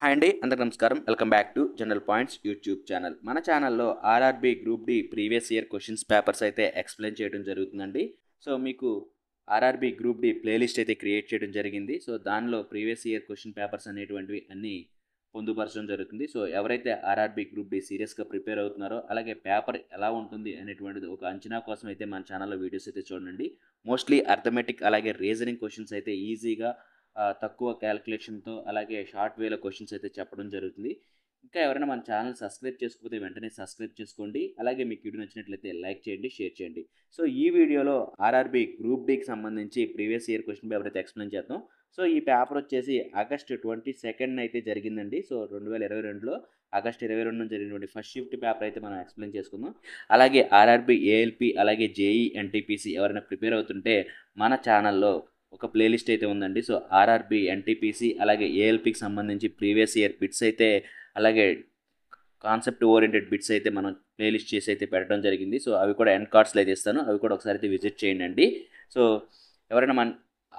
Hi అండి, అందరికీ నమస్కారం. Welcome back to general points YouTube channel. మన ఛానల్లో RRB group D previous year questions papers అయితే ఎక్స్ప్లెయిన్ చేయడం జరుగుతుందండి. సో మీకు ఆర్ఆర్బీ గ్రూప్ డి ప్లేలిస్ట్ అయితే క్రియేట్ చేయడం జరిగింది. సో దానిలో ప్రీవియస్ ఇయర్ క్వశ్చన్ పేపర్స్ అనేటువంటివి అన్నీ పొందుపరచడం జరుగుతుంది. సో ఎవరైతే ఆర్ఆర్బీ గ్రూప్ డి సీరియస్గా ప్రిపేర్ అవుతున్నారో, అలాగే పేపర్ ఎలా ఉంటుంది అనేటువంటిది ఒక అంచనా కోసం అయితే మన ఛానల్లో వీడియోస్ అయితే చూడండి. మోస్ట్లీ అర్థమెటిక్ అలాగే రీజనింగ్ క్వశ్చన్స్ అయితే ఈజీగా తక్కువ క్యాలిక్యులేషన్తో అలాగే షార్ట్ వేలో క్వశ్చన్స్ అయితే చెప్పడం జరుగుతుంది. ఇంకా ఎవరైనా మన ఛానల్ సబ్స్క్రైబ్ చేసుకోకపోతే వెంటనే సబ్స్క్రైబ్ చేసుకోండి. అలాగే మీకు వీడియో నచ్చినట్లయితే లైక్ చేయండి, షేర్ చేయండి. సో ఈ వీడియోలో ఆర్ఆర్బీ గ్రూప్ డికి సంబంధించి ప్రీవియస్ ఇయర్ క్వశ్చన్ పేపర్ అయితే ఎక్స్ప్లెయిన్ చేద్దాం. సో ఈ పేపర్ వచ్చేసి ఆగస్ట్ 22 అయితే జరిగిందండి. సో 2022లో ఆగస్ట్ 22 జరిగినటువంటి ఫస్ట్ షిఫ్ట్ పేపర్ అయితే మనం ఎక్స్ప్లెయిన్ చేసుకుందాం. అలాగే ఆర్ఆర్బీ ఏఎల్పి అలాగే జేఈ ఎన్టీపీసీ ఎవరైనా ప్రిపేర్ అవుతుంటే మన ఛానల్లో ఒక ప్లేలిస్ట్ అయితే ఉందండి. సో ఆర్ఆర్బి ఎన్టీపీసీ అలాగే ఏఎల్పికి సంబంధించి ప్రీవియస్ ఇయర్ బిట్స్ అయితే అలాగే కాన్సెప్ట్ ఓరియంటెడ్ బిట్స్ అయితే మనం ప్లేలిస్ట్ చేసి అయితే పెట్టడం జరిగింది. సో అవి కూడా ఎండ్ కార్డ్స్లో అయితే ఇస్తాను, అవి కూడా ఒకసారి అయితే విజిట్ చేయండి. సో ఎవరైనా మన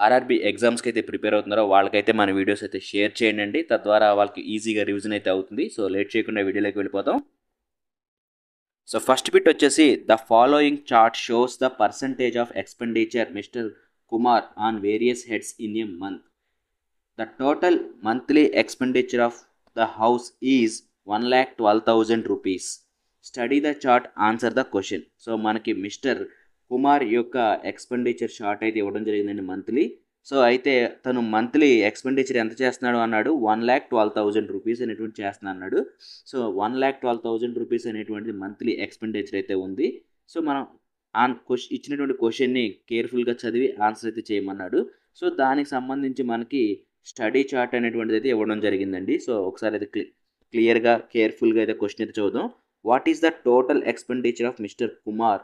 ఆర్ఆర్బి ఎగ్జామ్స్కి అయితే ప్రిపేర్ అవుతున్నారో వాళ్ళకైతే మన వీడియోస్ అయితే షేర్ చేయండి. తద్వారా వాళ్ళకి ఈజీగా రివిజన్ అయితే అవుతుంది. సో లేట్ చేయకుండా వీడియోలోకి వెళ్ళిపోతాం. సో ఫస్ట్ బిట్ వచ్చేసి the following chart shows the percentage of expenditure mister Kumar on various heads in a month. The total monthly expenditure of the house is 1,12,000 rupees. Study the chart, answer the question. So మనకి mister Kumar యొక్క expenditure short అయితే ఇవ్వడం జరిగిందండి monthly. So అయితే తను monthly expenditure ఎంత చేస్తున్నాడు అన్నాడు, 1,12,000 రూపీస్ అనేటువంటి చేస్తున్నా అన్నాడు. సో 1,12,000 రూపీస్ అనేటువంటిది మంత్లీ ఎక్స్పెండిచర్ అయితే ఉంది. సో మనం ఇచ్చినటువంటి క్వశ్చన్ని కేర్ఫుల్గా చదివి ఆన్సర్ అయితే చేయమన్నాడు. సో దానికి సంబంధించి మనకి స్టడీ చార్ట్ అనేటువంటిది అయితే ఇవ్వడం జరిగిందండి. సో ఒకసారి అయితే క్లియర్గా కేర్ఫుల్గా అయితే క్వశ్చన్ అయితే చూద్దాం. What is the total expenditure of mister Kumar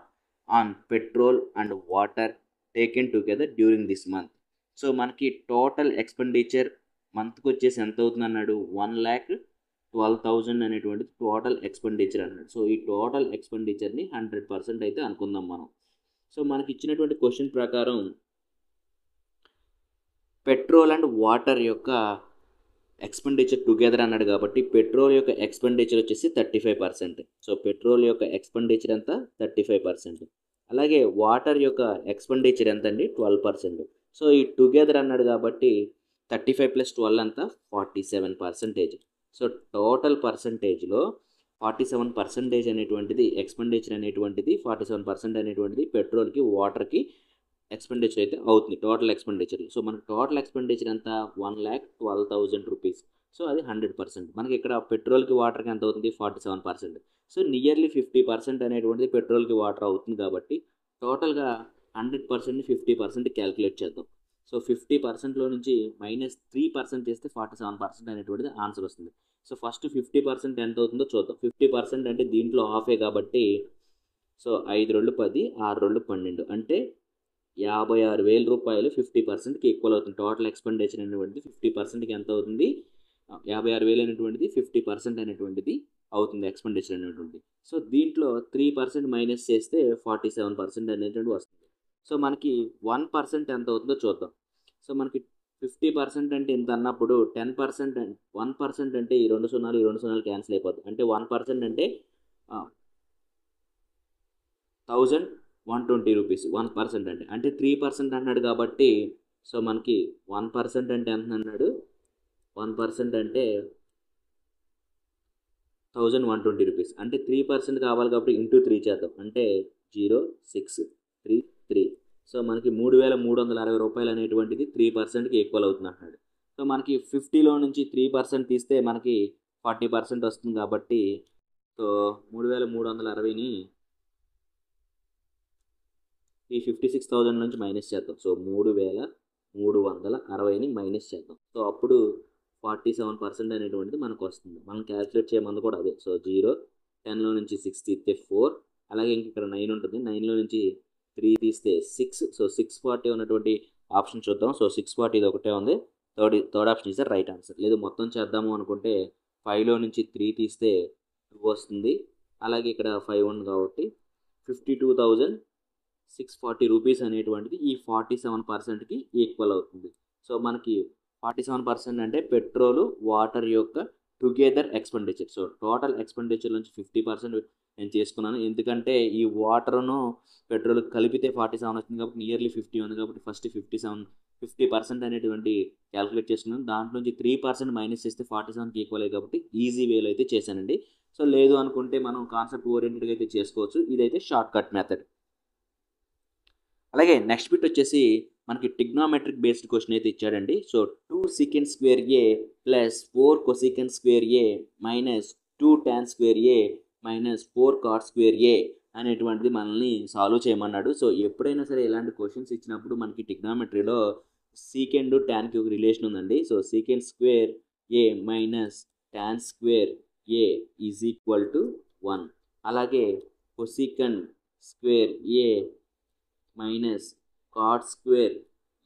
on petrol and water taken together during this month? So మనకి టోటల్ ఎక్స్పెండిచర్ మంత్కి వచ్చేసి ఎంత అవుతుంది అన్నాడు, 1,12,000 అనేటువంటిది టోటల్ ఎక్స్పెండిచర్ అన్నాడు. సో ఈ టోటల్ ఎక్స్పెండిచర్ని 100% అయితే అనుకుందాం మనం. సో మనకి ఇచ్చినటువంటి క్వశ్చన్ ప్రకారం పెట్రోల్ అండ్ వాటర్ యొక్క ఎక్స్పెండిచర్ టుగెదర్ అన్నాడు కాబట్టి పెట్రోల్ యొక్క ఎక్స్పెండిచర్ వచ్చేసి 35%. సో పెట్రోల్ యొక్క ఎక్స్పెండిచర్ ఎంత, 35%. అలాగే వాటర్ యొక్క ఎక్స్పెండిచర్ ఎంత అండి, 12%. సో ఈ టుగెదర్ అన్నాడు కాబట్టి 35 + 12 అంతా 47%. సో టోటల్ పర్సంటేజ్లో 47% అనేటువంటిది ఎక్స్పెండిచర్ అనేటువంటిది 47% అనేటువంటిది పెట్రోల్కి వాటర్కి ఎక్స్పెండిచర్ అయితే అవుతుంది టోటల్ ఎక్స్పెండిచర్. సో మనకి టోటల్ ఎక్స్పెండిచర్ ఎంత, 1,12,000 రూపీస్. సో అది 100%. మనకి ఇక్కడ పెట్రోల్కి వాటర్కి ఎంత అవుతుంది, 47%. సో నియర్లీ 50% అనేటువంటిది పెట్రోల్కి వాటర్ అవుతుంది కాబట్టి టోటల్గా 100%ని 50% క్యాలిక్యులేట్ చేద్దాం. సో 50%లో నుంచి -3% చేస్తే 47% అనేటువంటిది ఆన్సర్ వస్తుంది. సో ఫస్ట్ 50% ఎంత అవుతుందో చూద్దాం. 50% అంటే దీంట్లో హాఫే కాబట్టి సో 5 2 10, 6 2 12 అంటే 56,000 రూపాయలు 50%కి ఈక్వల్ అవుతుంది. టోటల్ ఎక్స్పెండిచర్ అనేటువంటిది 50%కి ఎంత అవుతుంది, 56,000 అనేటువంటిది 50% అనేటువంటిది అవుతుంది ఎక్స్పెండిచర్ అనేటువంటిది. సో దీంట్లో 3% మైనస్ చేస్తే 47% అనేటువంటి వస్తుంది. సో మనకి 1% ఎంత అవుతుందో చూద్దాం. సో మనకి 50% అంటే ఇంత అన్నప్పుడు 10% 1% అంటే ఈ 2 సున్నాలు ఈ 2 సున్నాలు క్యాన్సిల్ అయిపోతుంది. అంటే 1% అంటే 1,120 రూపీస్ 1% అంటే 3% అన్నాడు కాబట్టి సో మనకి 1% అంటే ఎంత అన్నాడు, 1% అంటే 1,120 రూపీస్. అంటే 3% కావాలి కాబట్టి ఇంటూ 3 చేద్దాం. అంటే 0 6 3 3. సో మనకి 3,360 రూపాయలు అనేటువంటిది 3%కి ఈక్వల్ అవుతుంది అంటున్నాడు. సో మనకి 50లో నుంచి 3% తీస్తే మనకి 40% వస్తుంది కాబట్టి సో 3,360ని ఈ 56,000 నుంచి మైనస్ చేద్దాం. సో 3,360ని మైనస్ చేద్దాం. సో అప్పుడు 47% అనేటువంటిది మనకు వస్తుంది. మనం క్యాల్కులేట్ చేయమంది కూడా అదే. సో 0 10లో నుంచి 6 తీస్తే 4, అలాగే ఇంక ఇక్కడ 9 ఉంటుంది. 9లో నుంచి 3 తీస్తే 6. సో 640 ఉన్నటువంటి ఆప్షన్ చూద్దాం. సో 640 ఇది ఒకటే ఉంది. థర్డ్ ఆప్షన్ ఇస్తే రైట్ ఆన్సర్. లేదు మొత్తం చేద్దాము అనుకుంటే 5లో నుంచి 3 తీస్తే 2 వస్తుంది. అలాగే ఇక్కడ 5 ఉంది కాబట్టి 52,640 రూపీస్ అనేటువంటిది ఈ 47%కి ఈక్వల్ అవుతుంది. సో మనకి 47% అంటే పెట్రోలు వాటర్ యొక్క together expenditure. So total expenditure నుంచి 50% నేను చేసుకున్నాను. ఎందుకంటే ఈ వాటర్ను పెట్రోల్ కలిపితే 47 వచ్చింది కాబట్టి నియర్లీ 50 ఉంది కాబట్టి ఫస్ట్ 50% అనేటువంటి క్యాలిక్యులేట్ చేసుకున్నాను. దాంట్లో నుంచి 3% మైనస్ చేస్తే 47కి ఈక్వల్ అయ్యి కాబట్టి ఈజీ వేలో అయితే చేశానండి. సో లేదు అనుకుంటే మనం కాన్సెప్ట్ ఓరియంటెడ్గా అయితే చేసుకోవచ్చు. ఇదైతే షార్ట్ కట్ మెథడ్. అలాగే నెక్స్ట్ బిట్ వచ్చేసి మనకి ట్రిగ్నోమెట్రిక్ బేస్డ్ క్వశ్చన్ అయితే ఇచ్చాడండి. So 2 secant square a plus 4 cosecant square a minus 2 tan square a minus 4 cot square a అనేటువంటిది మనల్ని సాల్వ్ చేయమన్నాడు. సో ఎప్పుడైనా సరే ఇలాంటి క్వశ్చన్స్ ఇచ్చినప్పుడు మనకి ట్రిగ్నోమెట్రీలో సీకెండ్ ట్యాన్కి ఒక రిలేషన్ ఉందండి. So secant square A minus tan square A is equal to 1. అలాగే cosecant square A minus cot square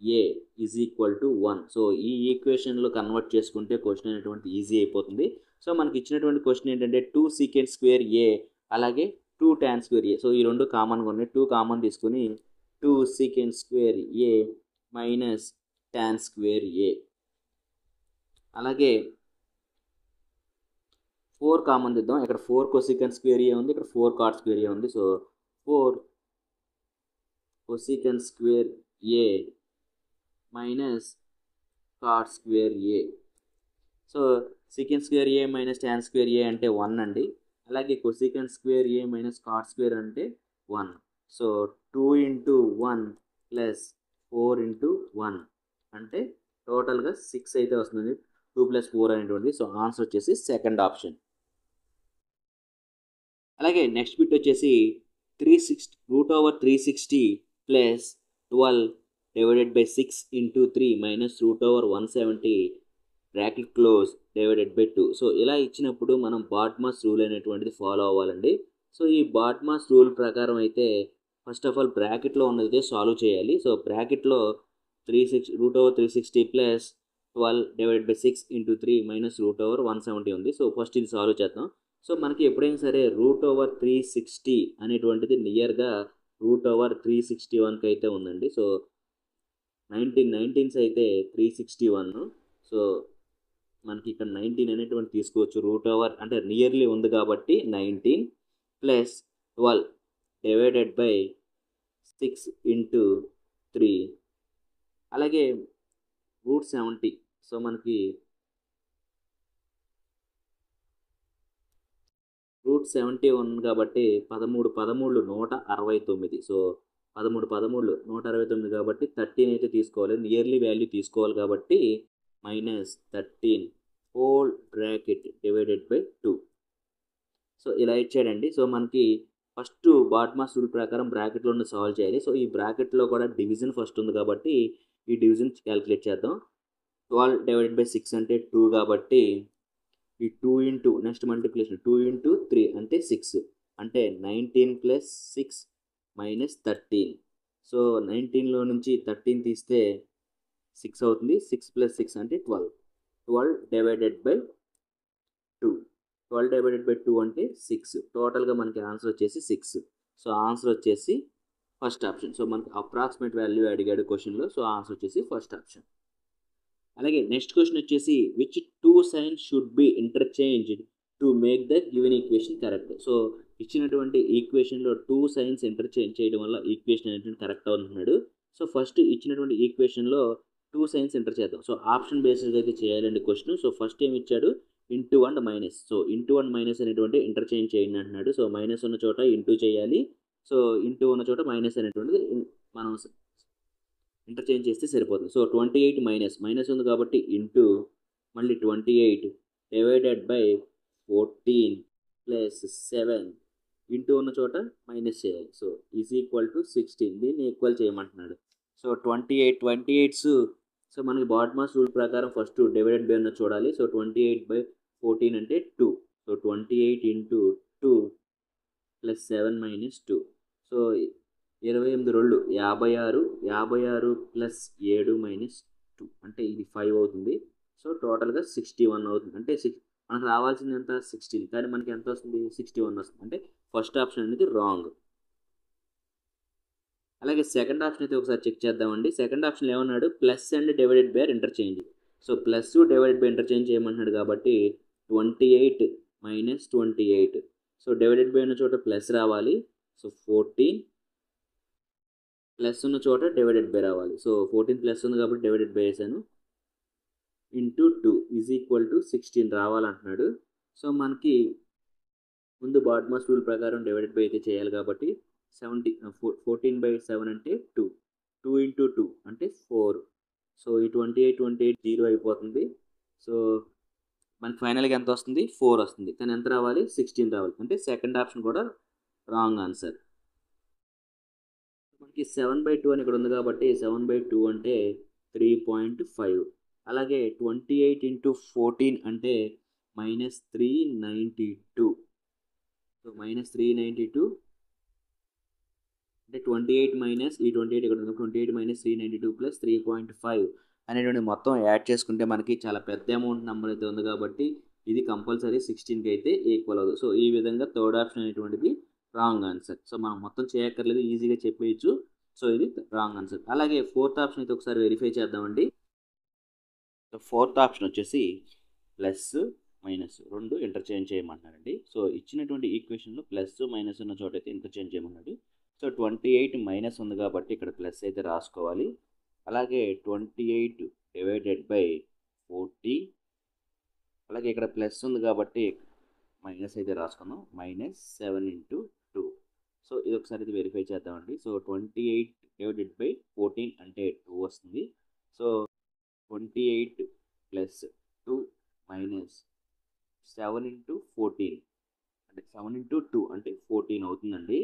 A is equal to 1. So ఈ ఈక్వేషన్లో కన్వర్ట్ చేసుకుంటే క్వశ్చన్ అనేటువంటి ఈజీ అయిపోతుంది. సో మనకి ఇచ్చినటువంటి క్వశ్చన్ ఏంటంటే 2 secant square ఏ అలాగే 2 tan square ఏ. సో ఈ రెండు కామన్గా ఉన్నాయి. 2 కామన్ తీసుకుని 2 secant square ఏ మైనస్ tan square ఏ. అలాగే 4 కామన్ తీద్దాం. ఇక్కడ 4 cosecant square ఏ ఉంది, ఇక్కడ 4 cot square ఏ ఉంది. సో 4 cosecant square ఏ మైనస్ కాట్ స్క్వేర్ ఏ. సో secant square ఏ మైనస్ tan square ఏ అంటే 1 అండి. అలాగే cosecant square ఏ మైనస్ కాట్ స్క్వేర్ అంటే 1. సో 2 into 1 ప్లస్ 4 into 1 అంటే టోటల్గా 6 అయితే వస్తుంది. 2 + 4 అనేటువంటిది. సో ఆన్సర్ వచ్చేసి సెకండ్ ఆప్షన్. అలాగే నెక్స్ట్ బిట్ వచ్చేసి √360 plus 12 divided by 6 into 3 minus √170 bracket close divided by 2. So ఇలా ఇచ్చినప్పుడు మనం బాట్మాస్ రూల్ అనేటువంటిది ఫాలో అవ్వాలండి. సో ఈ బాట్మాస్ రూల్ ప్రకారం అయితే ఫస్ట్ ఆఫ్ ఆల్ బ్రాకెట్లో ఉన్నది సాల్వ్ చేయాలి. సో బ్రాకెట్లో √360 plus 12 divided by 6 into 3 minus √170 ఉంది. సో ఫస్ట్ ఇది సాల్వ్ చేద్దాం. సో మనకి ఎప్పుడైనా సరే √360 అనేటువంటిది నియర్గా √361కి అయితే ఉందండి. సో 19 అయితే 361. సో మనకి ఇక్కడ 19 అనేటువంటి తీసుకోవచ్చు. అంటే నియర్లీ ఉంది కాబట్టి 19 ప్లస్ 12 డివైడెడ్ బై 6 into 3 అలాగే √70. సో మనకి √70 ఉంది కాబట్టి 13 169. సో 13 169 కాబట్టి 13 అయితే తీసుకోవాలి. నియర్లీ వాల్యూ తీసుకోవాలి కాబట్టి minus 13 whole bracket divided by 2. So ఇలా ఇచ్చాడండి. సో మనకి ఫస్ట్ బాట్మాస్ రూల్ ప్రకారం బ్రాకెట్లో ఉన్న సాల్వ్ చేయాలి. సో ఈ బ్రాకెట్లో కూడా డివిజన్ ఫస్ట్ ఉంది కాబట్టి ఈ డివిజన్ క్యాలిక్యులేట్ చేద్దాం. 12 డివైడెడ్ బై 6 అంటే 2 కాబట్టి ఈ 2 into నెక్స్ట్ మల్టిప్లికేషన్ 2 into 3 అంటే 6 అంటే 19 ప్లస్ 6 మైనస్ 13. సో 19లో నుంచి 13 తీస్తే 6 అవుతుంది. 6 ప్లస్ 6 అంటే 12. 12 డివైడెడ్ బై 2. 12 డివైడెడ్ బై 2 అంటే 6. టోటల్గా మనకి ఆన్సర్ వచ్చేసి 6. సో ఆన్సర్ వచ్చేసి ఫస్ట్ ఆప్షన్. సో మనకి అప్రాక్సిమేట్ వాల్యూ అడిగాడు క్వశ్చన్లో. సో ఆన్సర్ వచ్చేసి ఫస్ట్ ఆప్షన్. అలాగే నెక్స్ట్ క్వశ్చన్ వచ్చేసి which 2 signs should be interchanged to make the given equation correct. So ఇచ్చినటువంటి ఈక్వేషన్లో 2 signs ఇంటర్చేంజ్ చేయడం వల్ల ఈక్వేషన్ అనేటువంటి కరెక్ట్ అవుతున్నాడు. సో ఫస్ట్ ఇచ్చినటువంటి ఈక్వేషన్లో 2 signs ఎంటర్ చేద్దాం. సో ఆప్షన్ బేస్డ్ అయితే చేయాలండి క్వశ్చన్. సో ఫస్ట్ ఏమి ఇచ్చాడు into and minus. So into and minus అనేటువంటి ఇంటర్చేంజ్ చేయండి అంటున్నాడు. సో మైనస్ ఉన్న చోట ఇంటూ చేయాలి. సో ఇంటూ ఉన్న చోట మైనస్ అనేటువంటిది మనం ఇంటర్చేంజ్ చేస్తే సరిపోతుంది. సో 28 మైనస్ ఉంది కాబట్టి ఇంటూ మళ్ళీ 28 డివైడెడ్ బై 14 ప్లస్ 7 ఇంటూ ఉన్న చోట మైనస్ చేయాలి. So is equal to 16. దీన్ని ఈక్వల్ చేయమంటున్నాడు. సో 28 సో మనకి బాట్మాస్ రూల్ ప్రకారం ఫస్ట్ డివైడెడ్ బై ఉన్న చూడాలి. సో 28 బై 14 అంటే 2. So 28 into 2 plus 7 minus 2. So 28 2 56. 56 plus 7 minus 2 అంటే ఇది 5 అవుతుంది. సో టోటల్గా 61 అవుతుంది. అంటే మనకు రావాల్సింది ఎంత 16 కానీ మనకి ఎంత వస్తుంది 61 వస్తుంది. అంటే ఫస్ట్ ఆప్షన్ అనేది రాంగ్. అలాగే సెకండ్ ఆప్షన్ అయితే ఒకసారి చెక్ చేద్దామండి. సెకండ్ ఆప్షన్ ఏమన్నాడు plus and divided by interchange. So plus divided by interchange చేయమంటున్నాడు కాబట్టి 28 మైనస్ 28. సో డివైడెడ్ బై ఉన్న చోట ప్లస్ రావాలి. సో 14 ప్లస్ ఉన్న చోట డివైడెడ్ బై రావాలి. సో 14 ప్లస్ ఉంది కాబట్టి డివైడెడ్ బై వేసాను. ఇంటూ 2 ఈజ్ ఈక్వల్ టు 16 రావాలంటున్నాడు. సో మనకి ముందు బాడ్మాస్ రూల్ ప్రకారం డివైడెడ్ బై అయితే చేయాలి కాబట్టి 14/7 అంటే 2. 2 ఇంటూ 2 అంటే 4. సో ఈ 28 జీరో అయిపోతుంది. సో మనకి ఫైనల్గా ఎంత వస్తుంది? 4 వస్తుంది. కానీ ఎంత రావాలి? 16 రావాలి. అంటే సెకండ్ ఆప్షన్ కూడా రాంగ్ ఆన్సర్. మనకి 7/2 అని ఇక్కడ ఉంది కాబట్టి 7/2 అంటే 3.5. అలాగే 28 ఇంటూ 14 అంటే -392. సో -392 అంటే 28 మైనస్ ఈ 28 ఇక్కడ ఉంది. 28 మైనస్ 392 ప్లస్ 3.5 అనేటువంటి మొత్తం యాడ్ చేసుకుంటే మనకి చాలా పెద్ద అమౌంట్ నెంబర్ అయితే ఉంది కాబట్టి ఇది కంపల్సరీ 16కి అయితే ఈక్వల్ అవుతుంది. సో ఈ విధంగా థర్డ్ ఆప్షన్ అనేటువంటిది రాంగ్ ఆన్సర్. సో మనం మొత్తం చేయక్కర్లేదు, ఈజీగా చెప్పేయచ్చు. సో ఇది రాంగ్ ఆన్సర్. అలాగే ఫోర్త్ ఆప్షన్ అయితే ఒకసారి వెరిఫై చేద్దామండి. సో ఫోర్త్ ఆప్షన్ వచ్చేసి ప్లస్ మైనస్ రెండు ఇంటర్చేంజ్ చేయమంటున్నారండి. సో ఇచ్చినటువంటి ఈక్వేషన్లో ప్లస్ మైనస్ ఉన్న చోట అయితే ఇంటర్చేంజ్ చేయమన్నాడు. సో 28 మైనస్ ఉంది కాబట్టి ఇక్కడ ప్లస్ అయితే రాసుకోవాలి. అలాగే 28 డివైడెడ్ బై 40. అలాగే ఇక్కడ ప్లస్ ఉంది కాబట్టి మైనస్ అయితే రాసుకుందాం. -7 ఇంటూ 2. సో ఇది ఒకసారి ఇది వెరిఫై చేద్దామండి. సో 28 డివైడెడ్ బై 14 అంటే 2 వస్తుంది. సో 28 ప్లస్ 2 మైనస్ 7 ఇంటూ 14 అంటే 7 ఇంటూ 2 అంటే 14 అవుతుందండి.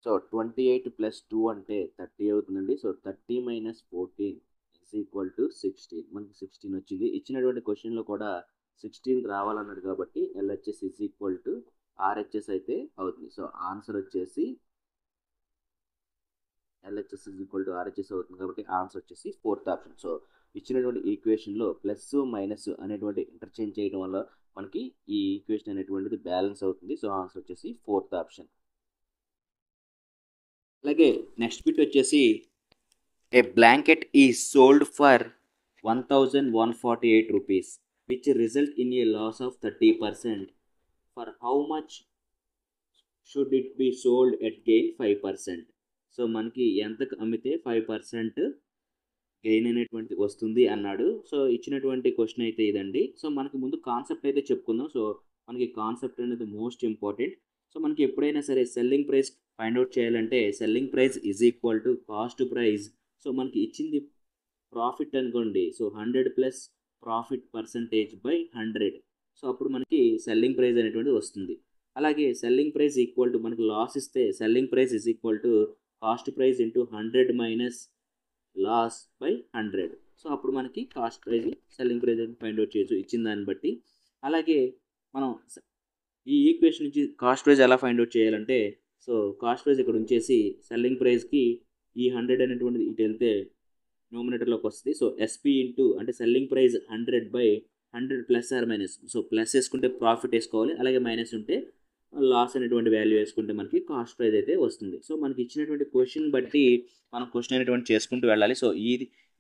సో 28 ప్లస్ 2 అంటే 30 అవుతుందండి. So 30 minus 14 is equal to 16. మనకి 16 వచ్చింది. ఇచ్చినటువంటి క్వశ్చన్లో కూడా 16 రావాలన్నాడు కాబట్టి LHS is equal to RHS అయితే అవుతుంది. సో ఆన్సర్ వచ్చేసి LHS is equal to RHS అవుతుంది కాబట్టి ఆన్సర్ వచ్చేసి ఫోర్త్ ఆప్షన్. సో ఇచ్చినటువంటి ఈక్వేషన్లో ప్లస్ మైనస్ అనేటువంటి ఇంటర్చేంజ్ చేయడం వల్ల మనకి ఈ ఈక్వేషన్ అనేటువంటిది బ్యాలెన్స్ అవుతుంది. సో ఆన్సర్ వచ్చేసి ఫోర్త్ ఆప్షన్. అలాగే నెక్స్ట్ బిట్ వచ్చేసి a blanket is sold for 1148 rupees which result in a loss of 30%. For how much should it be sold at gain 5%. So మనకి ఎంతకు అమ్మితే 5% గెయిన్ అనేటువంటి వస్తుంది అన్నాడు. సో ఇచ్చినటువంటి క్వశ్చన్ అయితే ఇదండి. సో మనకి ముందు కాన్సెప్ట్ అయితే చెప్పుకుందాం. సో మనకి కాన్సెప్ట్ అనేది మోస్ట్ ఇంపార్టెంట్. సో మనకి ఎప్పుడైనా సరే సెల్లింగ్ ప్రైస్ ఫైండ్ అవుట్ చేయాలంటే selling price is equal to cost price. So మనకి ఇచ్చింది ప్రాఫిట్ అనుకోండి. So 100 plus profit percentage by 100. So అప్పుడు మనకి సెల్లింగ్ ప్రైస్ అనేటువంటిది వస్తుంది. అలాగే సెల్లింగ్ ప్రైస్ ఈక్వల్ టు మనకి లాస్ ఇస్తే selling price is equal to cost price into 100 minus loss by 100. So అప్పుడు మనకి కాస్ట్ ప్రైస్ సెల్లింగ్ ప్రైస్ అని ఫైండ్ అవుట్ చేయొచ్చు ఇచ్చిన దాన్ని బట్టి. అలాగే మనం ఈ ఈక్వేషన్ నుంచి కాస్ట్ ప్రైస్ ఎలా ఫైండ్ అవుట్ చేయాలంటే సో కాస్ట్ ప్రైస్ ఇక్కడ ఉంచేసి సెల్లింగ్ ప్రైస్కి ఈ 100 అనేటువంటిది ఇటు వెళ్తే న్యూమినేటర్లోకి వస్తుంది. సో ఎస్పీ ఇంటూ అంటే selling price 100 by 100 plus R minus. So plus వేసుకుంటే ప్రాఫిట్ వేసుకోవాలి, అలాగే మైనస్ ఉంటే లాస్ అనేటువంటి వాల్యూ వేసుకుంటే మనకి కాస్ట్ ప్రైస్ అయితే వస్తుంది. సో మనకి ఇచ్చినటువంటి క్వశ్చన్ బట్టి మనం క్వశ్చన్ అనేటువంటి చేసుకుంటూ వెళ్ళాలి. సో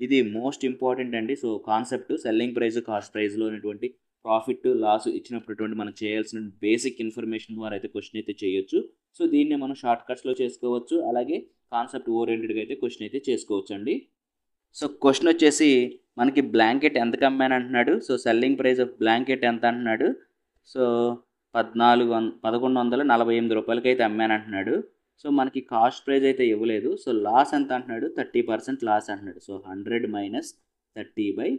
ఇది మోస్ట్ ఇంపార్టెంట్ అండి. So concept selling price cost ప్రైస్లో అనేటువంటి ప్రాఫిట్ లాస్ ఇచ్చినప్పుడు మనం చేయాల్సిన బేసిక్ ఇన్ఫర్మేషన్ ద్వారా అయితే క్వశ్చన్ అయితే చేయొచ్చు. సో దీన్ని మనం షార్ట్ కట్స్లో చేసుకోవచ్చు, అలాగే కాన్సెప్ట్ ఓరియంటెడ్గా అయితే క్వశ్చన్ అయితే చేసుకోవచ్చు అండి. సో క్వశ్చన్ వచ్చేసి మనకి బ్లాంకెట్ ఎంతకు అమ్మాను అంటున్నాడు. So selling price of blanket ఎంత అంటున్నాడు. సో 1148 రూపాయలకి అయితే అమ్మాను అంటున్నాడు. సో మనకి కాస్ట్ ప్రైస్ అయితే ఇవ్వలేదు. సో లాస్ ఎంత అంటున్నాడు, 30% లాస్ అంటున్నాడు. So 100 minus 30 by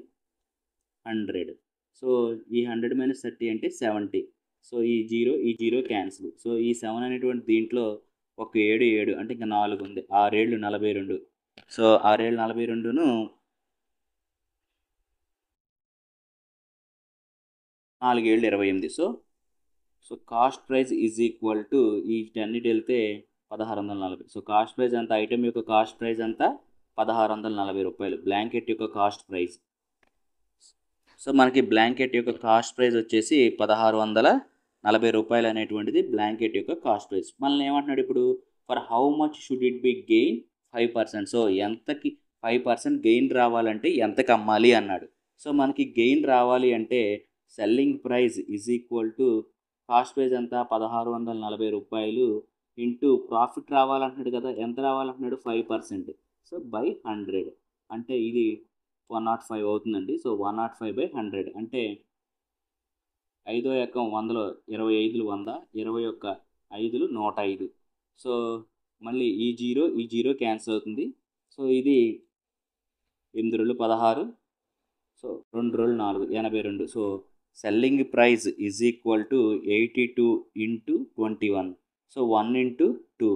100. సో ఈ 100 మైనస్ 30 అంటే 70. సో ఈ జీరో క్యాన్సిల్. సో ఈ 7 అనేటువంటి దీంట్లో ఒక 7 అంటే ఇంకా 4 ఉంది. 6 ఏళ్ళు 42. సో 6 ఏళ్ళు 42ను 4 ఏళ్ళు 28. So cost price is equal to ఈ అన్నిటి వెళ్తే 1640. సో కాస్ట్ ప్రైస్ అంత ఐటమ్ యొక్క కాస్ట్ ప్రైస్ అంతా 1640 రూపాయలు బ్లాంకెట్ యొక్క కాస్ట్ ప్రైస్. సో మనకి బ్లాంకెట్ యొక్క కాస్ట్ ప్రైస్ వచ్చేసి 1640 రూపాయలు అనేటువంటిది బ్లాంకెట్ యొక్క కాస్ట్ ప్రైస్. మనల్ని ఏమంటున్నాడు ఇప్పుడు, for how much should it be gain 5%. So ఎంతకి 5% గెయిన్ రావాలంటే ఎంతకు అమ్మాలి అన్నాడు. సో మనకి గెయిన్ రావాలి అంటే selling price is equal to cost price ఎంత 1640 రూపాయలు ఇంటూ ప్రాఫిట్ రావాలంటున్నాడు కదా, ఎంత రావాలంటున్నాడు 5%. సో బై 100 అంటే ఇది 105 అవుతుందండి. సో 105/100 అంటే 5 ఎక్కం 100లో 25లు 100, 21 5లు 105. సో మళ్ళీ ఈ జీరో క్యాన్సిల్ అవుతుంది. సో ఇది 8 రోజులు 16, సో 2 రోజులు 4 82. So selling price is equal to 82 into 21. So 1 into 2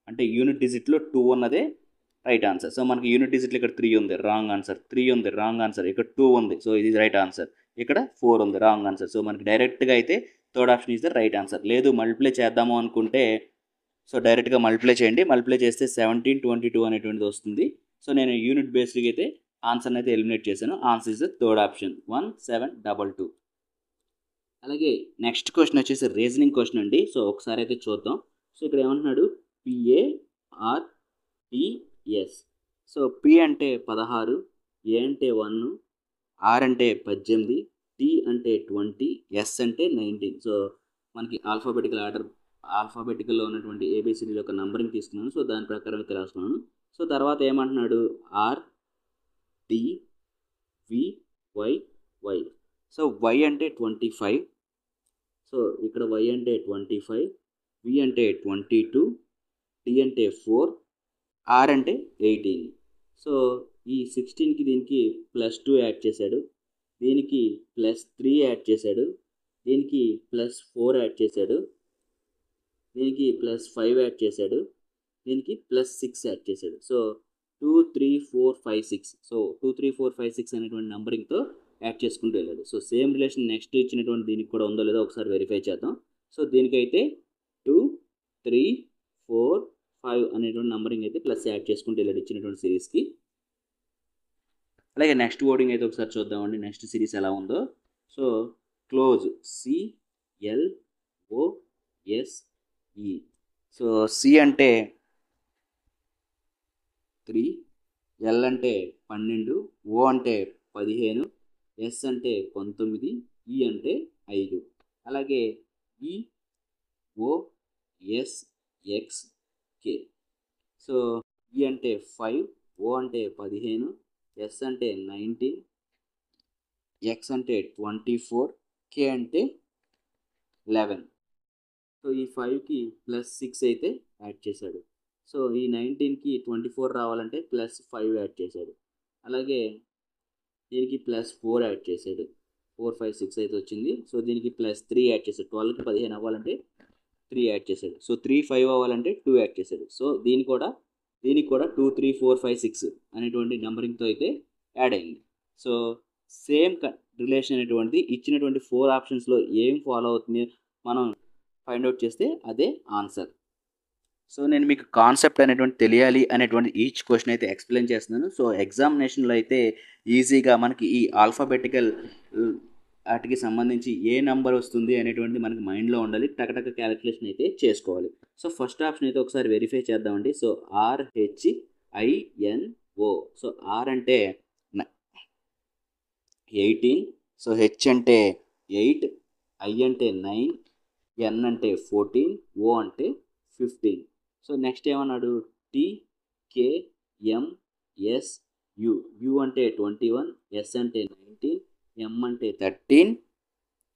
అంటే యూనిట్ డిజిట్లో 2 ఉన్నదే రైట్ ఆన్సర్. సో మనకి యూనిట్ డిజిట్లో ఇక్కడ 3 ఉంది, రాంగ్ ఆన్సర్. 3 ఉంది, రాంగ్ ఆన్సర్. ఇక్కడ 2 ఉంది, సో ఇది రైట్ ఆన్సర్. ఇక్కడ 4 ఉంది, రాంగ్ ఆన్సర్. సో మనకి డైరెక్ట్గా అయితే third option is the right answer. లేదు మల్టిప్లై చేద్దాము అనుకుంటే సో డైరెక్ట్గా మల్టిప్లై చేయండి. మల్టిప్లై చేస్తే 1722 అనేటువంటిది వస్తుంది. సో నేను యూనిట్ బేస్డ్గా అయితే ఆన్సర్ని అయితే ఎలిమినేట్ చేశాను. Answer is the third option 1722. అలాగే నెక్స్ట్ క్వశ్చన్ వచ్చేసి రీజనింగ్ క్వశ్చన్ అండి. సో ఒకసారి అయితే చూద్దాం. సో ఇక్కడ ఏమంటున్నాడు PARTS. సో P అంటే 16, A అంటే 1, R అంటే 18, T అంటే 20, S అంటే 19. సో మనకి ఆల్ఫాబెటికల్లో ఉన్నటువంటి ఏబిసిడీలో ఒక నంబరింగ్ తీసుకున్నాను. సో దాని ప్రకారం అయితే రాసుకున్నాను. సో తర్వాత ఏమంటున్నాడు RTVYY. సో Y అంటే 25. సో ఇక్కడ Y అంటే 25, V అంటే 22, T అంటే 4, R అంటే 18. సో ఈ 16కి దీనికి +2 యాడ్ చేశాడు, దీనికి +3 యాడ్ చేశాడు, దీనికి +4 యాడ్ చేశాడు, దీనికి +5 యాడ్ చేశాడు, దీనికి +6 యాడ్ చేశాడు. సో 2 3 4 5 6. సో 2 3 4 5 6 అనేటువంటి నంబరింగ్తో యాడ్ చేసుకుంటూ వెళ్ళాడు. సో సేమ్ రిలేషన్ నెక్స్ట్ ఇచ్చినటువంటి దీనికి కూడా ఉందో లేదో ఒకసారి వెరిఫై చేద్దాం. సో దీనికైతే 2 3 4 5 అనేటువంటి నంబరింగ్ అయితే ప్లస్ యాడ్ చేసుకుంటూ వెళ్ళాడు ఇచ్చినటువంటి సిరీస్కి. అలాగే నెక్స్ట్ వర్డింగ్ అయితే ఒకసారి చూద్దామండి, నెక్స్ట్ సిరీస్ ఎలా ఉందో. So close CLOSE. So C అంటే 3, L అంటే 12, O అంటే 15, S అంటే 19, E అంటే 5. అలాగే EOSXK. సో E అంటే 5, O అంటే 15, S అంటే 19, X అంటే 24, K అంటే 11. సో ఈ 5కి +6 అయితే యాడ్ చేశాడు. సో ఈ 19కి 24 రావాలంటే +5 యాడ్ చేశాడు. అలాగే దీనికి +4 యాడ్ చేశాడు. 4 5 6 అయితే వచ్చింది. సో దీనికి +3 యాడ్ చేశాడు. 12కి 15 అవ్వాలంటే 3 యాడ్ చేశాడు. సో 3 5 అవ్వాలంటే 2 యాడ్ చేశాడు. సో దీనికి కూడా 2 3 4 5 6 అనేటువంటి నెంబరింగ్తో అయితే యాడ్ అయింది. సో సేమ్ రిలేషన్ అనేటువంటిది ఇచ్చినటువంటి 4 ఆప్షన్స్లో ఏం ఫాలో అవుతుంది మనం ఫైండ్ అవుట్ చేస్తే అదే ఆన్సర్. సో నేను మీకు కాన్సెప్ట్ అనేటువంటి తెలియాలి అనేటువంటి ఈచ్ క్వశ్చన్ అయితే ఎక్స్ప్లెయిన్ చేస్తున్నాను. సో ఎగ్జామినేషన్లో అయితే ఈజీగా మనకి ఈ ఆల్ఫాబెటికల్ వాటికి సంబంధించి ఏ నెంబర్ వస్తుంది అనేటువంటిది మనకి మైండ్లో ఉండాలి. టకటక క్యాలిక్యులేషన్ అయితే చేసుకోవాలి. సో ఫస్ట్ ఆప్షన్ అయితే ఒకసారి వెరిఫై చేద్దామండి. So RHINO. సో R అంటే 18, సో H అంటే 8, I అంటే 9, N అంటే 14, O అంటే 15. సో నెక్స్ట్ ఏమన్నాడు TKMSU. U అంటే 21, S అంటే 19, M అంటే 13,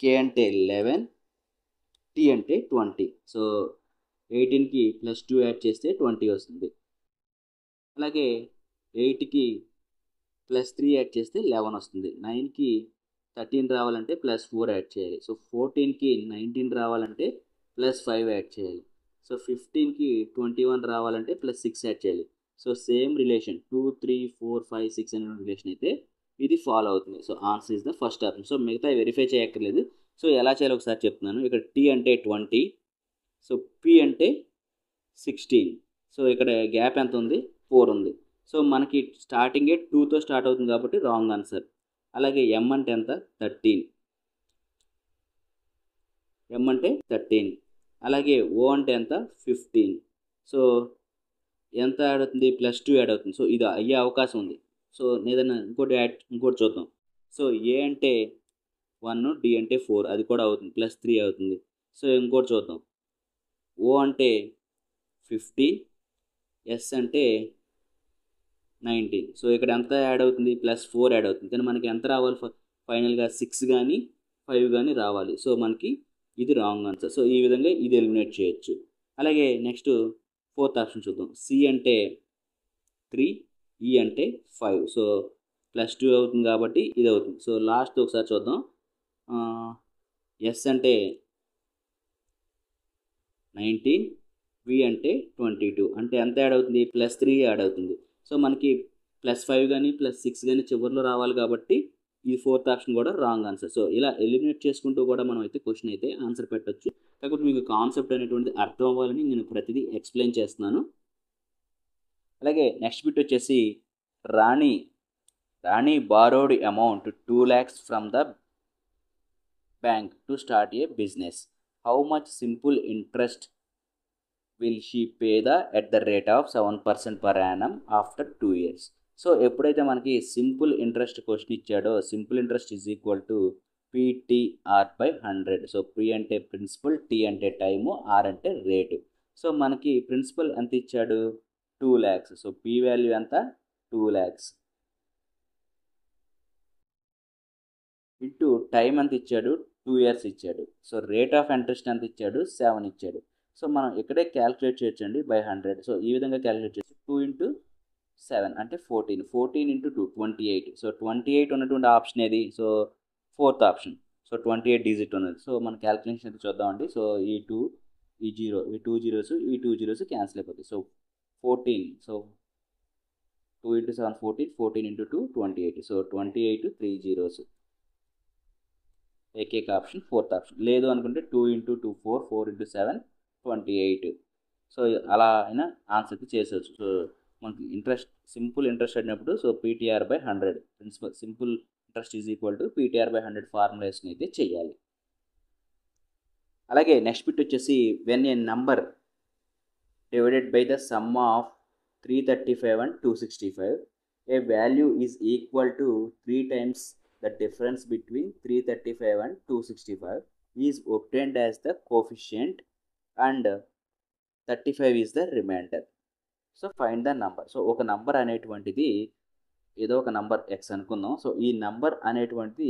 K అంటే 11, T అంటే 20. సో 18కి +2 యాడ్ చేస్తే 20 వస్తుంది. అలాగే 8కి +3 యాడ్ చేస్తే 11 వస్తుంది. 9కి 13 రావాలంటే +4 యాడ్ చేయాలి. సో 14కి 19 రావాలంటే +5 యాడ్ చేయాలి. సో 15కి 21 రావాలంటే +6 యాడ్ చేయాలి. సో సేమ్ రిలేషన్ 2 3 4 5 6 అనే రిలేషన్ అయితే ఇది ఫాలో అవుతుంది. So answer is the first option. So మిగతా వెరిఫై చేయక్కర్లేదు. సో ఎలా చేయాలో ఒకసారి చెప్తున్నాను. ఇక్కడ T అంటే 20, సో P అంటే 16. సో ఇక్కడ గ్యాప్ ఎంత ఉంది 4 ఉంది. సో మనకి స్టార్టింగే 2తో స్టార్ట్ అవుతుంది కాబట్టి రాంగ్ ఆన్సర్. అలాగే M అంటే ఎంత 13, M అంటే 13. అలాగే O అంటే ఎంత 15. సో ఎంత యాడ్ అవుతుంది, +2 యాడ్ అవుతుంది. సో ఇది అయ్యే అవకాశం ఉంది. సో ఏదైనా ఇంకోటి చూద్దాం. సో ఏ అంటే 1, డి అంటే 4 అది కూడా అవుతుంది, +3 అవుతుంది. సో ఇంకోటి చూద్దాం. ఓ అంటే 15, ఎస్ అంటే 19. సో ఇక్కడ ఎంత యాడ్ అవుతుంది, +4 యాడ్ అవుతుంది. కానీ మనకి ఎంత రావాలి ఫైనల్గా 6 కానీ 5 కానీ రావాలి. సో మనకి ఇది రాంగ్ ఆన్సర్. సో ఈ విధంగా ఇది ఎలిమినేట్ చేయొచ్చు. అలాగే నెక్స్ట్ ఫోర్త్ ఆప్షన్ చూద్దాం. సి అంటే 3, ఈ అంటే 5. సో +2 అవుతుంది కాబట్టి ఇది అవుతుంది. సో లాస్ట్ ఒకసారి చూద్దాం. ఎస్ అంటే 19, వి అంటే 22. అంటే ఎంత యాడ్ అవుతుంది, +3 యాడ్ అవుతుంది. సో మనకి +5 కానీ +6 కానీ చివరిలో రావాలి కాబట్టి ఈ ఫోర్త్ ఆప్షన్ కూడా రాంగ్ ఆన్సర్. సో ఇలా ఎలిమినేట్ చేసుకుంటూ కూడా మనం అయితే క్వశ్చన్ అయితే ఆన్సర్ పెట్టొచ్చు. కాకపోతే మీకు కాన్సెప్ట్ అనేటువంటిది అర్థం అవ్వాలని నేను ప్రతిదీ ఎక్స్ప్లెయిన్ చేస్తున్నాను. అలాగే నెక్స్ట్ బిట్ వచ్చేసి Rani borrowed amount 2 lakhs from the bank to start a business. How much simple interest will she pay at the rate of 7% per annum after 2 years. So ఎప్పుడైతే మనకి సింపుల్ ఇంట్రెస్ట్ క్వశ్చన్ ఇచ్చాడో, simple interest is equal to PTR/100. So P అంటే principal, T అంటే time, R అంటే rate. So మనకి principal ఎంత ఇచ్చాడు, 2 lakhs. So P value ఎంత, 2 lakhs ఇంటూ టైం ఎంత ఇచ్చాడు, 2 years ఇచ్చాడు. సో రేట్ ఆఫ్ ఇంట్రెస్ట్ ఎంత ఇచ్చాడు, 7 ఇచ్చాడు. సో మనం ఇక్కడే క్యాలిక్యులేట్ చేయొచ్చండి బై 100. సో ఈ విధంగా క్యాలిక్యులేట్ చేసి 2 × 7 అంటే 14, 14 × 2 28. సో 28 ఉన్నటువంటి ఆప్షన్ ఏది, so fourth option. So 28 digit ఉన్నది. సో మన క్యాలిక్యులేషన్ అయితే చూద్దామండి. సో ఈ 2, ఈ 0, ఈ 2 zeros, ఈ 2 zeros క్యాన్సిల్ అయిపోతాయి. So 14, so 2 × 7 14, 14 × 2 28. So 28 3 zeros. ఏకైక ఆప్షన్ ఫోర్త్ ఆప్షన్. లేదు అనుకుంటే 2 × 2 4, 4 × 7 28. సో అలా అయినా ఆన్సర్ చేసేవచ్చు. సో మనకి సింపుల్ ఇంట్రెస్ట్ అయినప్పుడు so PTR/100 principal simple interest is equal to PTR/100 formulation అయితే చేయాలి. అలాగే నెక్స్ట్ బిట్ వచ్చేసి when a number divided by the sum of 335 and 265, a value is equal to 3 times the difference between 335 and 265 is obtained as the coefficient and 35 is the remainder. So find the number. So ఒక number అనేటువంటిది ఏదో ఒక number X అనుకుందాం. So ఈ number అనేటువంటిది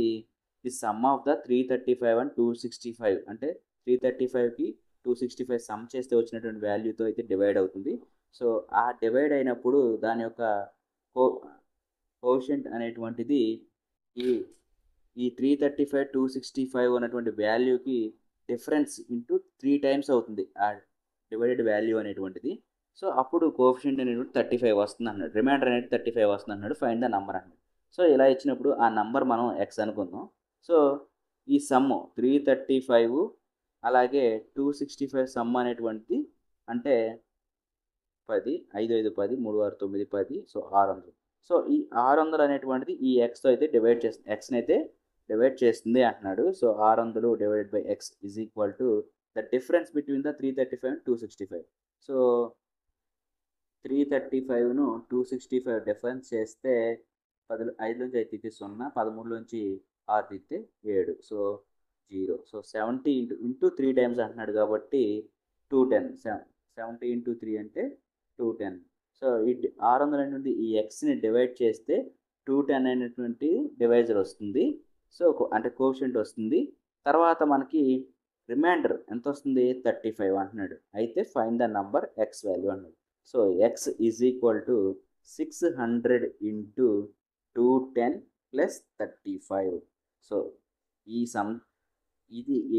the some of the 335 and 265 అంటే 335కి 265 some చేస్తే వచ్చినటువంటి వాల్యూతో అయితే డివైడ్ అవుతుంది. సో ఆ డివైడ్ అయినప్పుడు దాని యొక్క కోషెంట్ అనేటువంటిది ఈ 335 265 ఉన్నటువంటి వాల్యూకి డిఫరెన్స్ ఇంటూ 3 times అవుతుంది ఆ డివైడెడ్ వాల్యూ అనేటువంటిది. సో అప్పుడు కోఎఫిషియంట్ అనేటువంటి 35 వస్తుంది అన్నాడు, రిమైండర్ అనేది 35 వస్తుంది అన్నాడు, ఫైండ్ ద నంబర్ అన్నాడు. సో ఇలా ఇచ్చినప్పుడు ఆ నంబర్ మనం ఎక్స్ అనుకుందాం. సో ఈ సమ్ 335 అలాగే 265 సమ్ అనేటువంటిది అంటే 10, 5 5 10, 3 6 9 10, సో 600. సో ఈ 600 అనేటువంటిది ఈ ఎక్స్తో అయితే డివైడ్ చేస్తుంది, ఎక్స్ని అయితే డివైడ్ చేస్తుంది అంటున్నాడు. So 600 divided by X is equal to the difference between the 335 and 265. So 335ను 265 డిఫరెన్స్ చేస్తే 5 నుంచి 5 తీస్తే 0, 13 నుంచి 6 తీస్తే 7, సో 0. సో 70 ఇంటూ 3 times అంటున్నాడు కాబట్టి 210. 70 × 3 అంటే 210. సో ఈ 600 అనేటువంటి ఈ ఎక్స్ని డివైడ్ చేస్తే 210 అనేటువంటి డివైజర్ వస్తుంది. సో అంటే కోషెంట్ వస్తుంది. తర్వాత మనకి రిమైండర్ ఎంత వస్తుంది, 35 అంటున్నాడు. అయితే find the number X value అన్నాడు. So X is equal to 600 × 210 + 35. So ఇది ఈ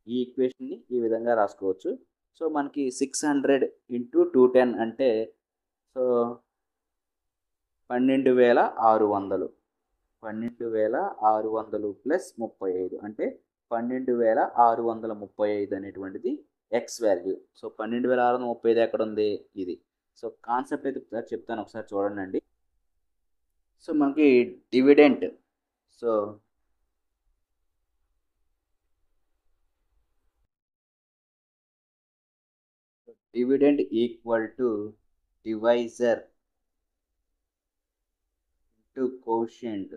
ఈక్వేషన్ని ఈ విధంగా రాసుకోవచ్చు. సో మనకి 600 × 210 అంటే సో 12,600. 12,600 + 35 అంటే 12,635 అనేటువంటిది ఎక్స్ వాల్యూ. సో 12,635 ఎక్కడ ఉంది, ఇది. సో కాన్సెప్ట్ అయితే ఒకసారి చెప్తాను, ఒకసారి చూడండి. సో మనకి dividend, so dividend equal to divisor into coefficient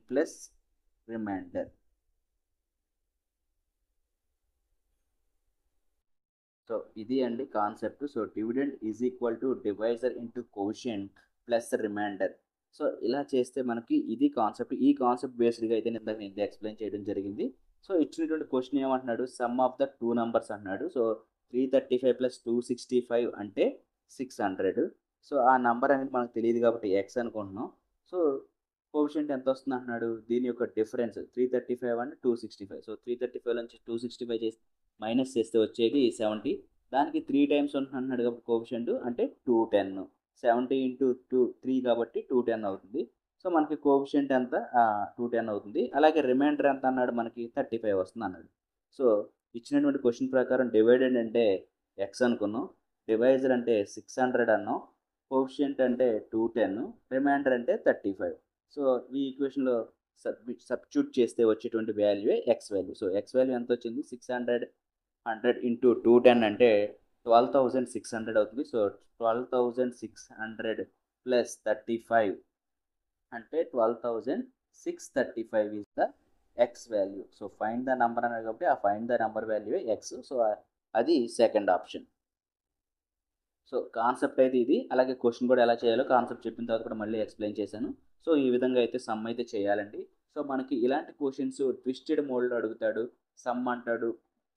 plus remainder. So ఇది అండి concept. So dividend is equal to divisor into quotient plus remainder. So ఇలా చేస్తే మనకి ఇది కాన్సెప్ట్. ఈ కాన్సెప్ట్ బేస్డ్గా అయితే నేను ఎక్స్ప్లెయిన్ చేయడం జరిగింది. సో ఇచ్చినటువంటి క్వశ్చన్ ఏమంటున్నాడు, some of the two numbers అన్నాడు. సో 335 ప్లస్ 265 అంటే 600. సో ఆ నంబర్ అనేది మనకు తెలియదు కాబట్టి ఎక్స్ అనుకుంటున్నాం. సో కోషియంట్ ఎంత వస్తుంది అంటున్నాడు, దీని యొక్క డిఫరెన్స్ 335 అంటే 265. సో 335 నుంచి 265 చేసి మైనస్ చేస్తే వచ్చేది 70. దానికి 3 టైమ్స్ ఉంటున్నాడు కాబట్టి కోషియంట్ అంటే 210. 70 ఇంటూ 3 కాబట్టి 210 అవుతుంది. సో మనకి కోషియంట్ ఎంత 210 అవుతుంది. అలాగే రిమైండర్ ఎంత అన్నాడు, మనకి 35 వస్తుంది అన్నాడు. సో ఇచ్చినటువంటి క్వశ్చన్ ప్రకారం డివైడెడ్ అంటే ఎక్స్ అనుకున్నాం, డివైజర్ అంటే 600 అన్నాం, కోషియంట్ అంటే 210, రిమైండర్ అంటే 35. సో ఈ ఈక్వేషన్లో సబ్స్టిట్యూట్ చేస్తే వచ్చేటువంటి value X value. So X value ఎంత వచ్చింది, 100 ఇంటూ 210 అంటే 12,600 అవుతుంది. సో 12,600 ప్లస్ 35 అంటే 12,635 is the X value. So find the number అన్నారు కాబట్టి ఆ find the number value X. So అది సెకండ్ ఆప్షన్. సో కాన్సెప్ట్ అయితే ఇది. అలాగే క్వశ్చన్ కూడా ఎలా చేయాలో కాన్సెప్ట్ చెప్పిన తర్వాత కూడా మళ్ళీ ఎక్స్ప్లెయిన్ చేశాను. సో ఈ విధంగా అయితే సమ్ అయితే చేయాలండి. సో మనకి ఇలాంటి క్వశ్చన్స్ ట్విస్టెడ్ మోడ్లో అడుగుతాడు. సమ్ అంటాడు,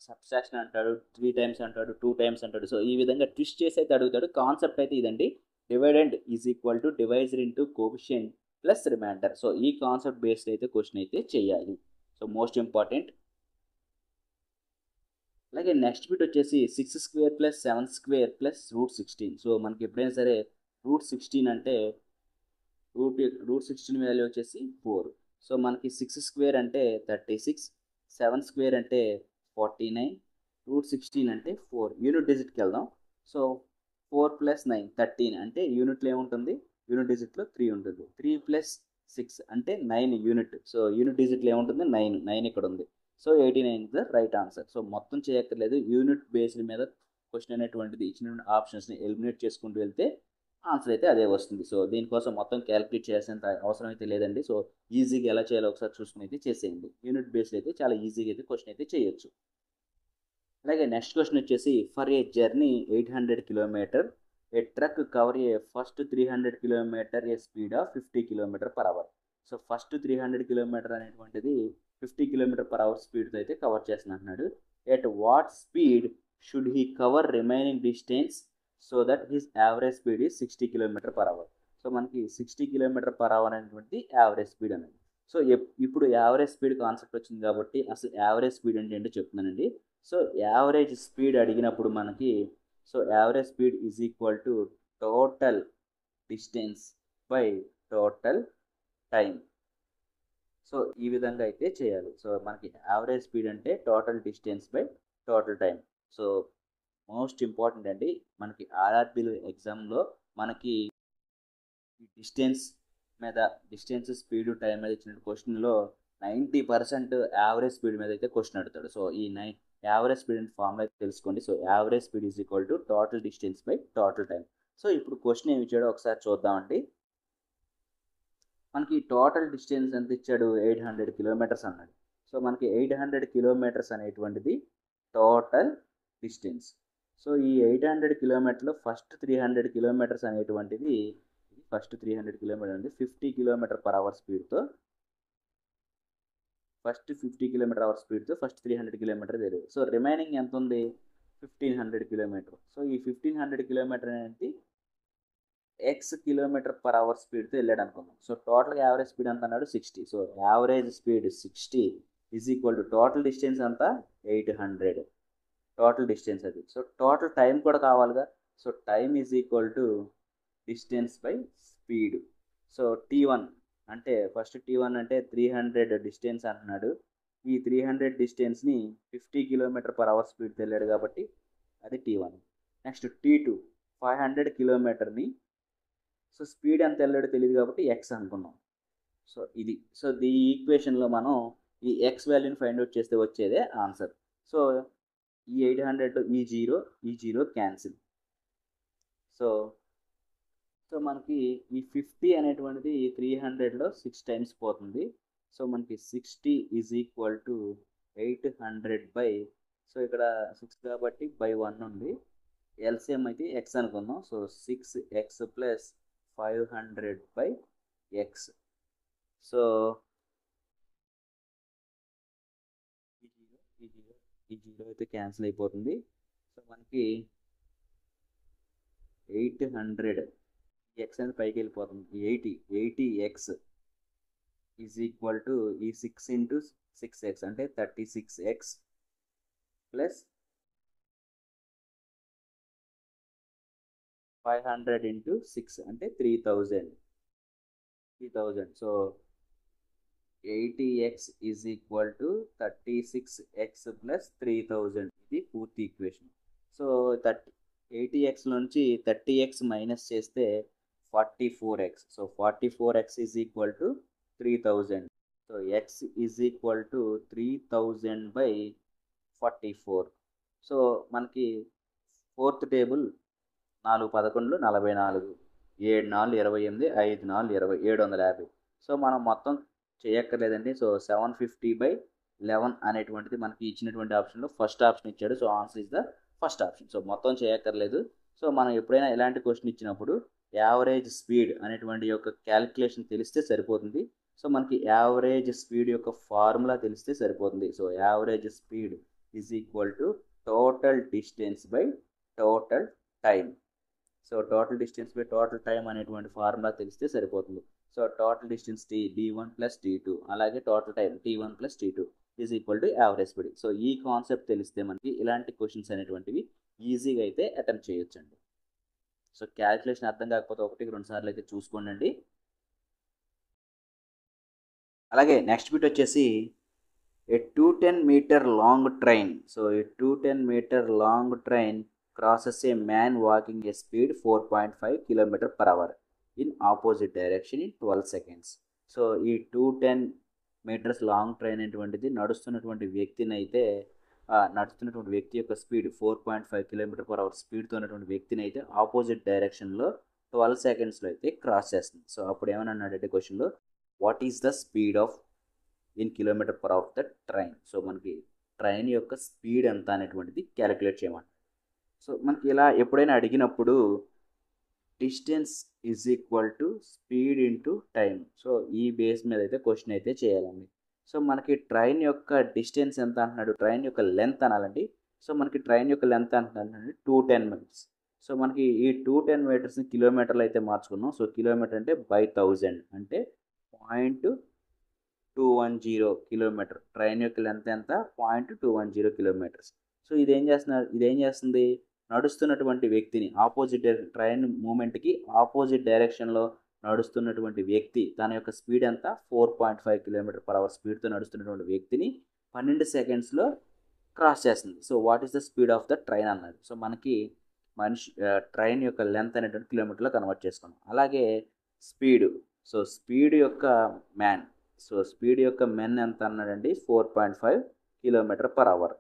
సబ్స్ట్రాక్షన్ అంటాడు, 3 టైమ్స్ అంటాడు, 2 టైమ్స్ అంటాడు. సో ఈ విధంగా ట్విస్ట్ చేసి అయితే అడుగుతాడు. కాన్సెప్ట్ అయితే ఇదండి, dividend is equal to divisor into coefficient plus remainder. So ఈ కాన్సెప్ట్ బేస్డ్ అయితే క్వశ్చన్ అయితే చేయాలి. So most important. అలాగే నెక్స్ట్ బిట్ వచ్చేసి 6² ప్లస్ 7² ప్లస్ √16. సో మనకి ఎప్పుడైనా సరే √16 అంటే √16 వాల్యూ వచ్చేసి 4. సో మనకి 6² అంటే 36, 7² అంటే 49, √16 అంటే 4. యూనిట్ డిజిట్కి వెళ్దాం. సో 4 ప్లస్ 9 13 అంటే యూనిట్లో ఏముంటుంది, యూనిట్ డిజిట్లో 3 ఉంటుంది. 3 ప్లస్ 6 అంటే 9 యూనిట్. సో యూనిట్ డిజిట్లో ఏముంటుంది, 9 ఇక్కడ ఉంది. So 89 the right answer. So మొత్తం చేయక్కర్లేదు, యూనిట్ బేస్డ్ మీద క్వశ్చన్ అనేటువంటిది ఇచ్చిన ఆప్షన్స్ని ఎలిమినేట్ చేసుకుంటూ వెళ్తే ఆన్సర్ అయితే అదే వస్తుంది. సో దీనికోసం మొత్తం క్యాలిక్యులేట్ చేసేంత అవసరం అయితే లేదండి. సో ఈజీగా ఎలా చేయాలో ఒకసారి చూసుకుని అయితే చేసేయండి. యూనిట్ బేస్డ్ అయితే చాలా ఈజీగా అయితే క్వశ్చన్ అయితే చేయొచ్చు. అలాగే నెక్స్ట్ క్వశ్చన్ వచ్చేసి, for a journey 800 kilometre a truck cover a first 300 kilometre a speed of 50 km/h. So first 300 kilometre అనేటువంటిది 50 km/h స్పీడ్తో అయితే కవర్ చేస్తున్నట్టున్నాడు. At what speed should he cover remaining distance so that his average speed is 60 km/h. So మనకి 60 km/h అనేటువంటి average speed అనేది. So ఇప్పుడు average speed concept వచ్చింది కాబట్టి అసలు యావరేజ్ స్పీడ్ అంటే ఏంటో చెప్తున్నానండి. సో యావరేజ్ స్పీడ్ అడిగినప్పుడు మనకి, so average speed is equal to total distance by total time. So ఈ విధంగా అయితే చేయాలి. సో మనకి యావరేజ్ స్పీడ్ అంటే total distance by total time. So most important అండి, మనకి ఆర్ఆర్బీ ఎగ్జామ్లో మనకి డిస్టెన్స్ స్పీడ్ టైం మీద ఇచ్చిన క్వశ్చన్లో 90% యావరేజ్ స్పీడ్ మీద అయితే క్వశ్చన్ అడుగుతాడు. సో ఈ యావరేజ్ స్పీడ్ అండ్ ఫార్ములా అయితే తెలుసుకోండి. So average speed is equal to total distance by total time. So ఇప్పుడు క్వశ్చన్ ఏమి ఇచ్చాడో ఒకసారి చూద్దామండి. మనకి టోటల్ డిస్టెన్స్ ఎంత ఇచ్చాడు, 800 కిలోమీటర్స్ అన్నాడు. సో మనకి 800 కిలోమీటర్స్ అనేటువంటిది టోటల్ డిస్టెన్స్. సో ఈ 800 కిలోమీటర్లో ఫస్ట్ 300 కిలోమీటర్స్ అనేటువంటిది, ఫస్ట్ 300 కిలోమీటర్ అంటే 50 km/h స్పీడ్తో, ఫస్ట్ 50 km/h స్పీడ్తో ఫస్ట్ 300 కిలోమీటర్ తెలియదు. సో రిమైనింగ్ ఎంత ఉంది, 1500 కిలోమీటర్. సో ఈ 1500 కిలోమీటర్ అనేది ఎక్స్ km/h స్పీడ్తో వెళ్ళాడు అనుకుందాం. సో టోటల్గా యావరేజ్ స్పీడ్ ఎంత అన్నాడు, 60. So average speed 60 is equal to total distance అంతా 800 టోటల్ డిస్టెన్స్ అది. సో టోటల్ టైం కూడా కావాలిగా. So time is equal to distance by speed. So T1 అంటే ఫస్ట్ T1 అంటే 300 డిస్టెన్స్ అంటున్నాడు. ఈ 300 డిస్టెన్స్ని 50 km/h స్పీడ్తో వెళ్ళాడు కాబట్టి అది T1. Next T2 500 కిలోమీటర్ని, so speed ఎంత వెళ్ళాడో తెలియదు కాబట్టి ఎక్స్ అనుకున్నాం. సో ఇది. సో ఈ ఈక్వేషన్లో మనం ఈ ఎక్స్ వాల్యూని ఫైండ్ అవుట్ చేస్తే వచ్చేదే ఆన్సర్. సో ఈ 800 ఈ జీరో క్యాన్సిల్. సో సో మనకి ఈ 50 అనేటువంటిది 300లో 6 టైమ్స్ పోతుంది. సో మనకి 60 is equal to 800 by, so ఇక్కడ 6 కాబట్టి బై 1 ఉంది. ఎల్సిఎం అయితే ఎక్స్ అనుకుందాం. So 6x plus 500 by X. So ఈ జీరో అయితే క్యాన్సిల్ అయిపోతుంది. సో మనకి 800 ఎక్స్ అనేది పైకి వెళ్ళిపోతుంది. 80x ఈజ్ ఈక్వల్ టు ఈ 6 ఇంటూ 6x అంటే 36x ప్లస్ 500 ఇంటూ 6 అంటే 3000. So 80x is equal to 36x plus 3000. ఇది పూర్తి ఈక్వేషన్. సో 80x నుంచి 30x మైనస్ చేస్తే 44x. So 44x is equal to 3000. So x is equal to 3000 by 44. So మనకి fourth table 4 11 44, 7 4 28, 5 4 20, 750. So మనం మొత్తం చేయక్కర్లేదండి. So 750/11 అనేటువంటిది మనకి ఇచ్చినటువంటి ఆప్షన్లో ఫస్ట్ ఆప్షన్ ఇచ్చాడు. So answer is the first option. So మొత్తం చేయక్కర్లేదు. సో మనం ఎప్పుడైనా ఇలాంటి క్వశ్చన్ ఇచ్చినప్పుడు యావరేజ్ స్పీడ్ అనేటువంటి యొక్క క్యాలిక్యులేషన్ తెలిస్తే సరిపోతుంది. సో మనకి యావరేజ్ స్పీడ్ యొక్క ఫార్ములా తెలిస్తే సరిపోతుంది. So average speed is equal to total distance by total time. So total distance by total time అనేటువంటి ఫార్ములా తెలిస్తే సరిపోతుంది. So total distance d1 plus d2, అలాగే total time t1 plus t2 is equal to average speed. So ఈ concept తెలిస్తే మనకి ఇలాంటి questions అనేటువంటివి ఈజీగా అయితే అటెంప్ట్ చేయొచ్చండి. సో క్యాలిక్యులేషన్ అర్థం కాకపోతే 1-2 సార్లు అయితే చూసుకోండి. అలాగే నెక్స్ట్ బిట్ వచ్చేసి a 210 meter long train. So a 210 meter long train crosses a man walking a speed 4.5 km/h in opposite direction in 12 seconds. So ఈ 210 మీటర్స్ లాంగ్ ట్రైన్ అనేటువంటిది నడుస్తున్నటువంటి వ్యక్తి యొక్క స్పీడ్ 4.5 km/h స్పీడ్తో ఉన్నటువంటి వ్యక్తిని అయితే ఆపోజిట్ డైరెక్షన్లో 12 సెకండ్స్లో అయితే క్రాస్ చేస్తుంది. సో అప్పుడు ఏమని అన్నాడంటే క్వశ్చన్లో what is the speed of in km/h of the train. So మనకి ట్రైన్ యొక్క స్పీడ్ ఎంత అనేటువంటిది క్యాలిక్యులేట్ చేయమంటారు. సో మనకి ఇలా ఎప్పుడైనా అడిగినప్పుడు distance is equal to speed into time. So ఈ బేస్ మీద అయితే క్వశ్చన్ అయితే చేయాలండి. సో మనకి ట్రైన్ యొక్క డిస్టెన్స్ ఎంత అంటున్నాడు, ట్రైన్ యొక్క లెంత్ అనాలండి. సో మనకి ట్రైన్ యొక్క లెంత్ అంటున్నాడు 210 మీటర్స్. సో మనకి ఈ 210 మీటర్స్ని కిలోమీటర్లు అయితే మార్చుకున్నాం. సో కిలోమీటర్ అంటే బై 1000 అంటే 0.210 కిలోమీటర్. ట్రైన్ యొక్క లెంత్ ఎంత 0.210 కిలోమీటర్స్. సో ఇదేం చేస్తుంది, నడుస్తున్నటువంటి వ్యక్తిని ఆపోజిట్ ట్రైన్ మూమెంట్కి ఆపోజిట్ డైరెక్షన్లో నడుస్తున్నటువంటి వ్యక్తి తన యొక్క స్పీడ్ ఎంత 4.5 km/h స్పీడ్తో నడుస్తున్నటువంటి వ్యక్తిని 12 సెకండ్స్లో క్రాస్ చేస్తుంది. So what is the speed of the train అన్నది. సో మనకి ట్రైన్ యొక్క లెంత్ అనేటువంటి కిలోమీటర్లో కన్వర్ట్ చేసుకున్నాం. అలాగే స్పీడ్, సో స్పీడ్ యొక్క మెన్ ఎంత అన్నాడండి 4.5 km/h.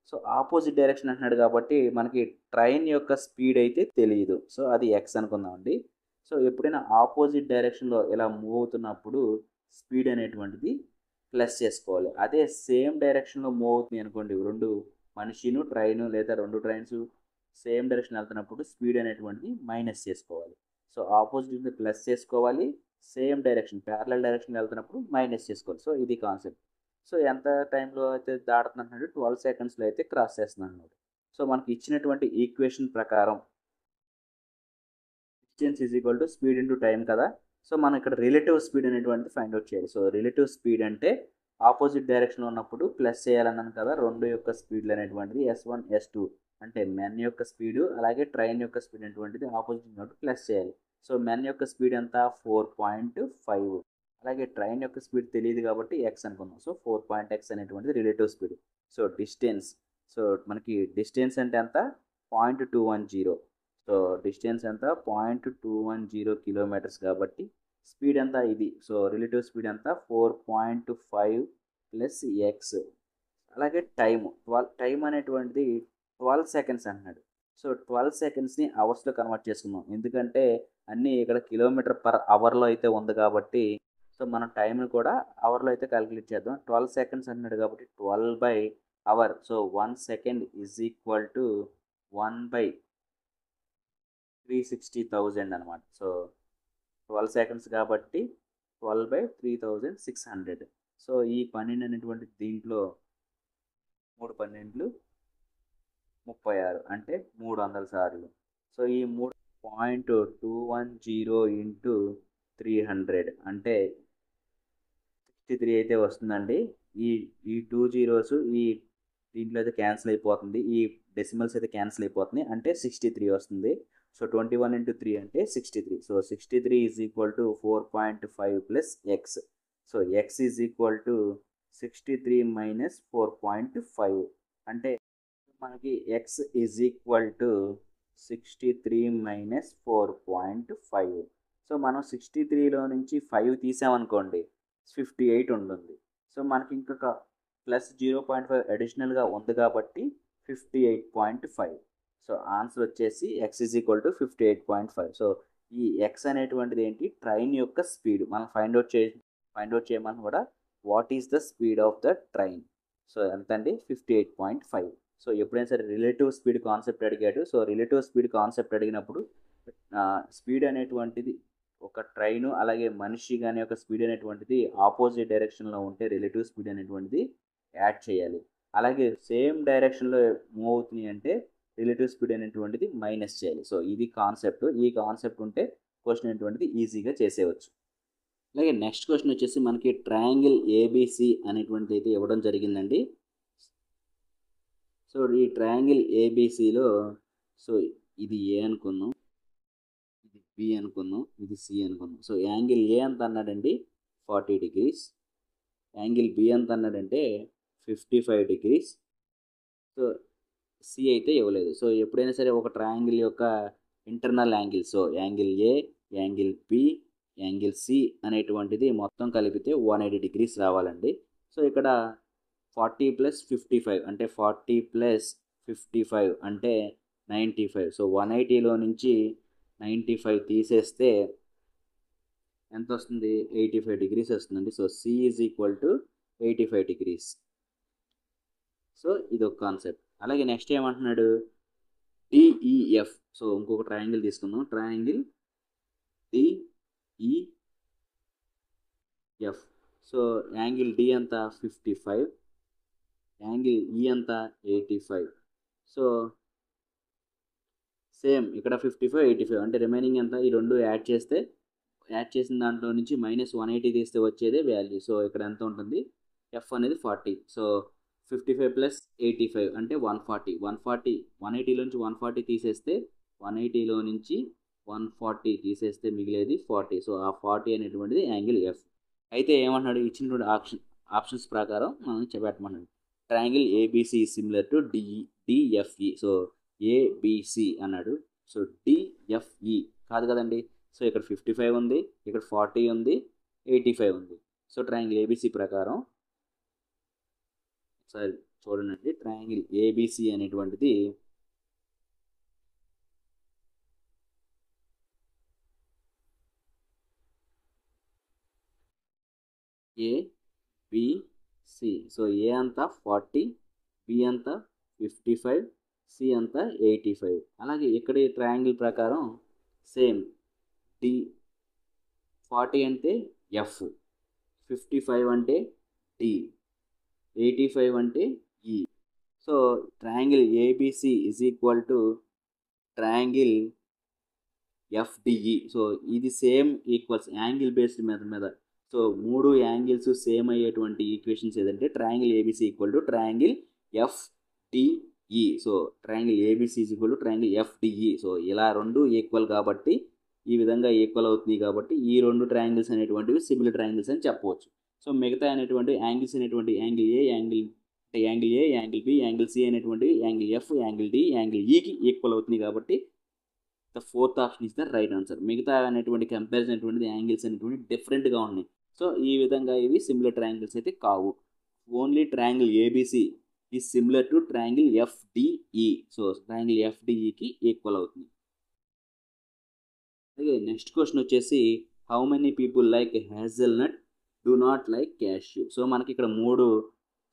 సో ఆపోజిట్ డైరెక్షన్ అంటున్నాడు కాబట్టి మనకి ట్రైన్ యొక్క స్పీడ్ అయితే తెలియదు. సో అది ఎక్స్ అనుకుందామండి. సో ఎప్పుడైనా ఆపోజిట్ డైరెక్షన్లో ఇలా మూవ్ అవుతున్నప్పుడు స్పీడ్ అనేటువంటిది ప్లస్ చేసుకోవాలి. అదే సేమ్ డైరెక్షన్లో మూవ్ అవుతుంది అనుకోండి, రెండు మనిషిను ట్రైను లేదా రెండు ట్రైన్స్ సేమ్ డైరెక్షన్ వెళ్తున్నప్పుడు స్పీడ్ అనేటువంటిది మైనస్ చేసుకోవాలి. సో ఆపోజిట్ ప్లస్ చేసుకోవాలి, సేమ్ డైరెక్షన్ ప్యారలల్ డైరెక్షన్ వెళ్తున్నప్పుడు మైనస్ చేసుకోవాలి. సో ఇది కాన్సెప్ట్. సో ఎంత టైంలో అయితే దాడుతుందంటున్నాడు 12 సెకండ్స్లో అయితే క్రాస్ చేస్తున్నాడు. సో మనకి ఇచ్చినటువంటి ఈక్వేషన్ ప్రకారం distance is equal to speed into time కదా. సో మనం ఇక్కడ రిలేటివ్ స్పీడ్ అనేటువంటిది ఫైండ్ అవుట్ చేయాలి. సో రిలేటివ్ స్పీడ్ అంటే ఆపోజిట్ డైరెక్షన్లో ఉన్నప్పుడు ప్లస్ చేయాలన్నాను కదా, రెండు యొక్క స్పీడ్లు అనేటువంటిది S1 S2 అంటే మెన్ యొక్క స్పీడు అలాగే ట్రైన్ యొక్క స్పీడ్ అనేటువంటిది ఆపోజిట్ ఉన్నప్పుడు ప్లస్ చేయాలి. సో మెన్ యొక్క స్పీడ్ ఎంత 4.5, అలాగే ట్రైన్ యొక్క స్పీడ్ తెలియదు కాబట్టి ఎక్స్ అనుకున్నాం. సో 4.x అనేటువంటిది relative speed. So distance, so మనకి డిస్టెన్స్ అంటే ఎంత 0.210. సో డిస్టెన్స్ ఎంత 0.210 కిలోమీటర్స్ కాబట్టి స్పీడ్ ఎంత ఇది. సో రిలేటివ్ స్పీడ్ ఎంత 4.5 ప్లస్ ఎక్స్ అలాగే టైం అనేటువంటిది 12 సెకండ్స్ అంటున్నాడు. సో 12 సెకండ్స్ని అవర్స్లో కన్వర్ట్ చేసుకుందాం. ఎందుకంటే అన్నీ ఇక్కడ కిలోమీటర్ పర్ అవర్లో అయితే ఉంది కాబట్టి సో మనం టైంని కూడా అవర్లో అయితే క్యాలిక్యులేట్ చేద్దాం. 12 సెకండ్స్ అంటున్నాడు కాబట్టి 12 by our. So 1 second is equal to 1 by 360,000 అనమాట. సో 12 సెకండ్స్ కాబట్టి 12 బై 3600. సో ఈ 12 అనేటువంటి దీంట్లో 3 12 36 అంటే 300 సార్లు. సో ఈ 3.210 ఇంటూ 300 అంటే 63 అయితే వస్తుందండి. ఈ ఈ 2 జీరోస్ ఈ దీంట్లో అయితే క్యాన్సిల్ అయిపోతుంది. ఈ డెసిమల్స్ అయితే క్యాన్సిల్ అయిపోతుంది. అంటే 63 వస్తుంది. సో 21 ఇంటూ 3 అంటే 63. So 63 is equal to 4.5 plus X. So X is equal to 63 minus 4.5 అంటే మనకి X is equal to 63 minus 4.5. So మనం 63లో నుంచి 5 తీసామనుకోండి 58 ఉంటుంది. సో మనకి ఇంకొక ప్లస్ 0.5 అడిషనల్గా ఉంది కాబట్టి 58.5. సో ఆన్సర్ వచ్చేసి X is equal to 58.5. So ఈ ఎక్స్ అనేటువంటిది ఏంటి, ట్రైన్ యొక్క స్పీడ్. మనం ఫైండ్ అవుట్ చేయమని కూడా what is the speed of the train. So ఎంత అండి, 58.5. సో ఎప్పుడైనా సరే రిలేటివ్ స్పీడ్ కాన్సెప్ట్ అడిగాడు. సో రిలేటివ్ స్పీడ్ కాన్సెప్ట్ అడిగినప్పుడు స్పీడ్ అనేటువంటిది ఒక ట్రైను అలాగే మనిషి కానీ ఒక స్పీడ్ అనేటువంటిది ఆపోజిట్ డైరెక్షన్లో ఉంటే రిలేటివ్ స్పీడ్ అనేటువంటిది యాడ్ చేయాలి. అలాగే సేమ్ డైరెక్షన్లో మూవ్ అవుతుంది అంటే రిలేటివ్ స్పీడ్ అనేటువంటిది మైనస్ చేయాలి. సో ఇది కాన్సెప్ట్. ఈ కాన్సెప్ట్ ఉంటే క్వశ్చన్ అనేటువంటిది ఈజీగా చేసేయవచ్చు. అలాగే నెక్స్ట్ క్వశ్చన్ వచ్చేసి మనకి ట్రయాంగిల్ ఏబిసి అనేటువంటిది అయితే ఇవ్వడం జరిగిందండి. సో ఈ ట్రయాంగిల్ ఏబిసిలో సో ఇది ఏ అనుకుందాం, ఇది బి అనుకుందాం, ఇది సి అనుకుందాం. సో యాంగిల్ ఏ ఎంత అన్నాడండి 40 degrees, యాంగిల్ బి ఎంత అన్నాడంటే 55 degrees. సో సి అయితే ఇవ్వలేదు. సో ఎప్పుడైనా సరే ఒక ట్రయాంగిల్ యొక్క internal angle, so angle A, angle B, angle C అనేటువంటిది మొత్తం కలిపితే 180 degrees రావాలండి. సో ఇక్కడ 40 ప్లస్ 55 అంటే 40 ప్లస్ 55 అంటే 95. సో 180లో నుంచి 95 తీసేస్తే ఎంత వస్తుంది, 85 degrees వస్తుందండి. So C is equal to 85 degrees. So ఇది ఒక కాన్సెప్ట్. అలాగే నెక్స్ట్ ఏమంటున్నాడు, డిఈఎఫ్. సో ఇంకొక ట్రయాంగిల్ తీసుకుందాం. Triangle DEF. So angle D అంతా 55, యాంగిల్ ఈ అంతా 85. సో సేమ్ ఇక్కడ 55, 85 అంటే రిమైనింగ్ ఎంత, ఈ రెండు యాడ్ చేసిన దాంట్లో నుంచి -180 తీస్తే వచ్చేదే వాల్యూ. సో ఇక్కడ ఎంత ఉంటుంది, ఎఫ్ అనేది 40. సో 55 ప్లస్ 85 అంటే 140. 180లో నుంచి 140 తీసేస్తే 180లో నుంచి 140 తీసేస్తే మిగిలేది 40. సో ఆ 40 అనేటువంటిది యాంగిల్ ఎఫ్. అయితే ఏమంటున్నాడు, ఇచ్చినటువంటి ఆప్షన్స్ ప్రకారం మనం చెప్పమంటున్నాడు. Triangle ABC similar to DFE. So ABC అన్నాడు. సో డిఎఫ్ఈ కాదు కదండి. సో ఇక్కడ 55 ఉంది, ఇక్కడ 40 ఉంది, 85 ఉంది. సో ట్రయాంగిల్ ఏబిసి ప్రకారం ఒకసారి చూడండి, ట్రయాంగిల్ ఏబిసి అనేటువంటిది ఏబిసి. సో ఏ అంతా 40, బి అంతా 55, సి అంతా 85. అలాగే ఇక్కడ ఈ ట్రయాంగిల్ ప్రకారం సేమ్ డి 40 అంటే ఎఫ్, 55 అంటే డి, 85 అంటే E. So triangle ABC is equal to triangle FDE. So ఇది same equals angle based method మీద. సో మూడు యాంగిల్స్ సేమ్ అయ్యేటువంటి ఈక్వేషన్స్ ఏదంటే triangle ABC equal to triangle FDE. So triangle ABC is equal to triangle FDE. So ఇలా రెండు equal కాబట్టి ఈ విధంగా ఈక్వల్ అవుతుంది కాబట్టి ఈ రెండు ట్రయాంగిల్స్ అనేటువంటివి సిమిలర్ ట్రయాంగిల్స్ అని చెప్పవచ్చు. సో మిగతా అనేటువంటి యాంగిల్స్ అనేటువంటి angle A, angle B, angle C అనేటువంటివి angle F, angle D, angle ఈకి ఈక్వల్ అవుతుంది కాబట్టి the fourth option is the right answer. మిగతా అనేటువంటి కంపారిజన్ అనేటువంటిది యాంగిల్స్ అనేటువంటి డిఫరెంట్గా ఉన్నాయి. సో ఈ విధంగా ఇవి సిమిలర్ ట్రయాంగిల్స్ అయితే కావు. Only triangle ABC is similar to triangle FDE. So triangle ఎఫ్డిఈకి ఈక్వల్ అవుతుంది. అలాగే నెక్స్ట్ క్వశ్చన్ వచ్చేసి how many people like hazelnut do not like cashew. So మనకి ఇక్కడ 3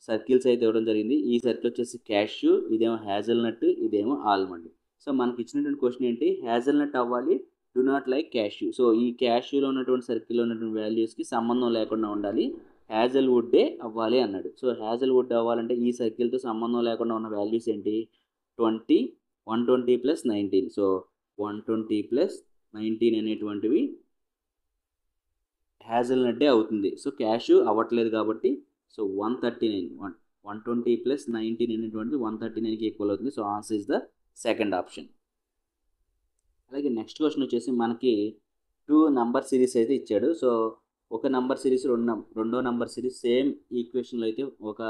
సర్కిల్స్ అయితే ఇవ్వడం జరిగింది. ఈ సర్కిల్ వచ్చేసి క్యాష్యూ, ఇదేమో హ్యాజల్నట్, ఇదేమో ఆల్మండ్. సో మనకి ఇచ్చినటువంటి క్వశ్చన్ ఏంటి, హ్యాజల్నట్ అవ్వాలి, do not like cashew. So ఈ క్యాష్యూలో ఉన్నటువంటి సర్కిల్లో ఉన్నటువంటి వాల్యూస్కి సంబంధం లేకుండా ఉండాలి, హ్యాజల్వుడ్డే అవ్వాలి అన్నాడు. సో హ్యాజల్వుడ్ అవ్వాలంటే ఈ సర్కిల్తో సంబంధం లేకుండా ఉన్న వాల్యూస్ ఏంటి, 20, 120 + 19. సో 120 + 19 అనేటువంటివి హ్యాజల్నట్టే అవుతుంది. సో క్యాష్యూ అవ్వట్లేదు కాబట్టి సో 139, 120 + 19 అనేటువంటిది 139కి ఈక్వల్ అవుతుంది. So answer is the second option. అలాగే నెక్స్ట్ క్వశ్చన్ వచ్చేసి మనకి 2 నంబర్ సిరీస్ అయితే ఇచ్చాడు. సో ఒక నంబర్ సిరీస్, రెండో నంబర్ సిరీస్ సేమ్ ఈక్వేషన్లో అయితే ఒక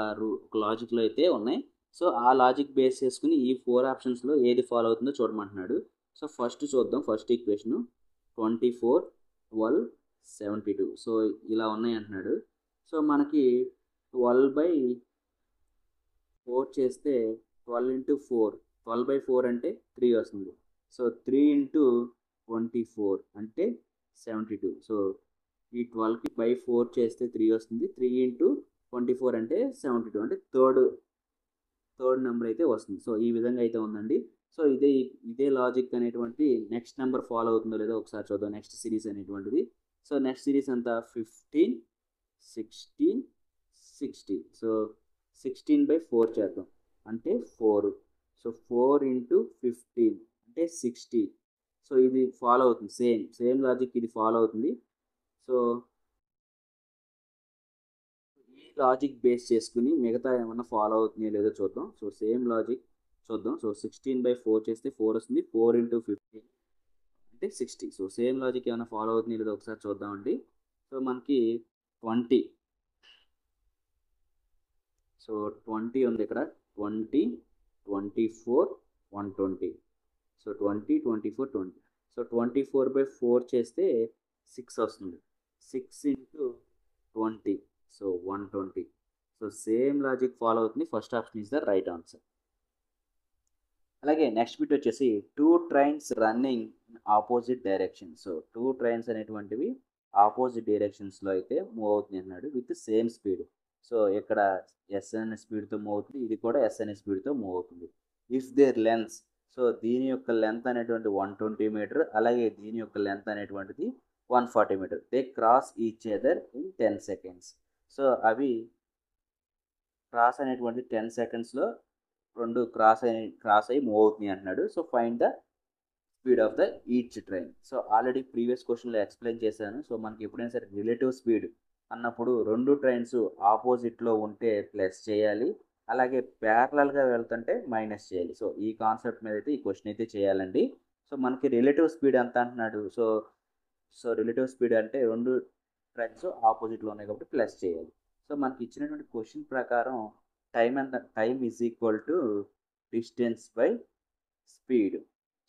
లాజిక్లో అయితే ఉన్నాయి. సో ఆ లాజిక్ బేస్ చేసుకుని ఈ 4 ఆప్షన్స్లో ఏది ఫాలో అవుతుందో చూడమంటున్నాడు. సో ఫస్ట్ చూద్దాం. First equation 24, 12, 72. సో ఇలా ఉన్నాయి అంటున్నాడు. సో మనకి 12/4 చేస్తే 12 × 4, 12/4 అంటే 3 వస్తుంది. సో 3 × 24 అంటే 72. సో ఈ 12/4 చేస్తే 3 వస్తుంది. 3 × 24 అంటే 72, అంటే థర్డ్ నెంబర్ అయితే వస్తుంది. సో ఈ విధంగా అయితే ఉందండి. సో ఇదే లాజిక్ అనేటువంటి నెక్స్ట్ నెంబర్ ఫాలో అవుతుందో లేదో ఒకసారి చూద్దాం. నెక్స్ట్ సిరీస్ అనేటువంటిది. సో నెక్స్ట్ సిరీస్ అంతా 15, 16, 60. సో 16/4 చేద్దాం అంటే 4. సో 4 × 15 అంటే 60. సో ఇది ఫాలో అవుతుంది, సేమ్ లాజిక్ ఇది ఫాలో అవుతుంది. సో ఈ లాజిక్ బేస్ చేసుకుని మిగతా ఏమన్నా ఫాలో అవుతున్నాయో లేదో చూద్దాం. సో సేమ్ లాజిక్ చూద్దాం. సో 16/4 చేస్తే 4 వస్తుంది. 4 × 15 అంటే 60. సో సేమ్ లాజిక్ ఏమైనా ఫాలో అవుతున్నాయో లేదో ఒకసారి చూద్దామండి. సో మనకి 20. సో 20 ఉంది ఇక్కడ. 20, 24, 120. సో 20, 24, 20. సో 24/4 చేస్తే 6 వస్తుంది. 6 × 20. So 120. So same logic follow అవుతుంది. First option is the right answer. అలాగే నెక్స్ట్ బిట్ వచ్చేసి 2 trains running opposite direction. So 2 trains అనేటువంటివి ఆపోజిట్ డైరెక్షన్స్లో అయితే మూవ్ అవుతుంది అన్నాడు విత్ సేమ్ స్పీడ్. సో ఇక్కడ ఎస్ అనే స్పీడ్తో మూవ్ అవుతుంది, ఇది కూడా ఎస్ అనే స్పీడ్తో మూవ్ అవుతుంది. ఇఫ్ దేర్ లెన్స్, సో దీని యొక్క లెంత్ అనేటువంటి 120 మీటర్, అలాగే దీని యొక్క లెంత్ అనేటువంటిది 140 మీటర్. They cross each other in 10 seconds. So అవి క్రాస్ అనేటువంటి 10 secondsలో రెండు క్రాస్ అయ్యి మూవ్ అవుతున్నాయి అంటున్నాడు. So find the speed of the each train. So already previous క్వశ్చన్లో ఎక్స్ప్లెయిన్ చేశాను. సో మనకి ఎప్పుడైనా సరే రిలేటివ్ స్పీడ్ అన్నప్పుడు 2 ట్రైన్స్ ఆపోజిట్లో ఉంటే ప్లస్ చేయాలి, అలాగే ప్యారలల్గా వెళ్తుంటే మైనస్ చేయాలి. సో ఈ కాన్సెప్ట్ మీద అయితే ఈ క్వశ్చన్ అయితే చేయాలండి. సో మనకి రిలేటివ్ స్పీడ్ ఎంత అంటున్నాడు. సో రిలేటివ్ స్పీడ్ అంటే 2 ట్రైన్స్ ఆపోజిట్లో ఉన్నాయి కాబట్టి ప్లస్ చేయాలి. సో మనకి ఇచ్చినటువంటి క్వశ్చన్ ప్రకారం time is equal to distance by speed.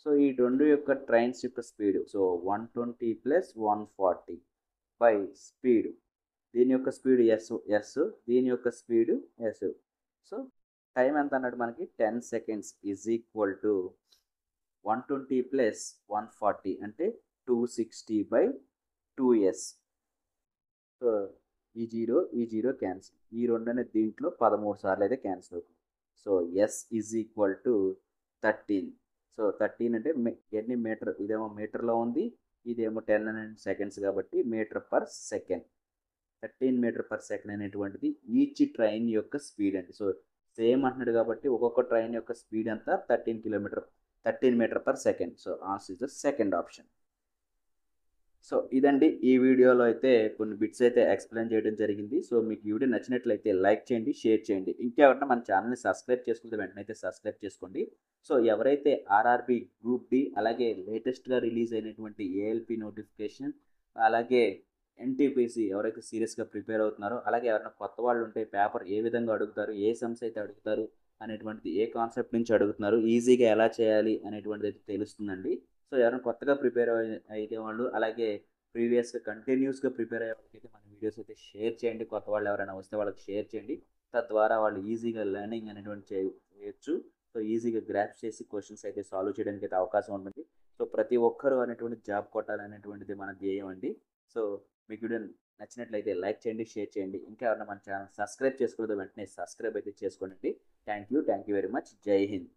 So ఈ 2 యొక్క ట్రైన్స్ యొక్క స్పీడ్, సో 120 + 140 బై స్పీడ్. దీని యొక్క స్పీడ్ ఎస్, దీని యొక్క స్పీడ్ ఎస్. సో టైం ఎంత అన్నాడు మనకి 10 seconds ఈజ్ ఈక్వల్ టు 120 + 140 అంటే 260/2s. సో ఈ జీరో క్యాన్సిల్, ఈ 2 అనేది దీంట్లో 13 సార్లు అయితే క్యాన్సిల్ అవుతుంది. So S is equal to 13. So 13 అంటే ఎన్ని మీటర్, ఇదేమో మీటర్లో ఉంది, ఇదేమో 10 seconds కాబట్టి మీటర్/సెకండ్. 13 మీటర్/సెకండ్ అనేటువంటిది ఈచ్ ట్రైన్ యొక్క స్పీడ్ అండి. సో సేమ్ అంటున్నాడు కాబట్టి ఒక్కొక్క ట్రైన్ యొక్క స్పీడ్ అంతా 13 metre per second. So answer is the second option. So ఇదండి, ఈ వీడియోలో అయితే కొన్ని బిట్స్ అయితే ఎక్స్ప్లెయిన్ చేయడం జరిగింది. సో మీకు ఈ వీడియో నచ్చినట్లయితే లైక్ చేయండి, షేర్ చేయండి. ఇంకెవరైనా మన ఛానల్ని సబ్స్క్రైబ్ చేసుకుంటే వెంటనే అయితే సబ్స్క్రైబ్ చేసుకోండి. సో ఎవరైతే ఆర్ఆర్బి గ్రూప్ డి, అలాగే లేటెస్ట్గా రిలీజ్ అయినటువంటి ఏఎల్పి నోటిఫికేషన్, అలాగే ఎన్టీపీసీ ఎవరైతే సీరియస్గా ప్రిపేర్ అవుతున్నారో, అలాగే ఎవరైనా కొత్త వాళ్ళు ఉంటే పేపర్ ఏ విధంగా అడుగుతారు, ఏ సమ్స్ అయితే అడుగుతారు అనేటువంటిది, ఏ కాన్సెప్ట్ నుంచి అడుగుతున్నారు, ఈజీగా ఎలా చేయాలి అనేటువంటిది అయితే తెలుస్తుందండి. సో ఎవరైనా కొత్తగా ప్రిపేర్ అయితే వాళ్ళు, అలాగే ప్రీవియస్గా కంటిన్యూస్గా ప్రిపేర్ అయ్యే వాళ్ళకి అయితే మన వీడియోస్ అయితే షేర్ చేయండి. కొత్త వాళ్ళు ఎవరైనా వస్తే వాళ్ళకి షేర్ చేయండి. తద్వారా వాళ్ళు ఈజీగా లెర్నింగ్ అనేటువంటి చేయొచ్చు. సో ఈజీగా గ్రాస్ప్ చేసి క్వశ్చన్స్ అయితే సాల్వ్ చేయడానికి అయితే అవకాశం ఉంటుంది. సో ప్రతి ఒక్కరు అనేటువంటి జాబ్ కొట్టాలనేటువంటిది మన ధ్యేయం అండి. సో మీకు వీడియో నచ్చినట్లయితే లైక్ చేయండి, షేర్ చేయండి. ఇంకా ఎవరైనా మన ఛానల్ సబ్స్క్రైబ్ చేసుకోలేదో వెంటనే సబ్స్క్రైబ్ అయితే చేసుకోండి. Thank you very much. జై హింద్.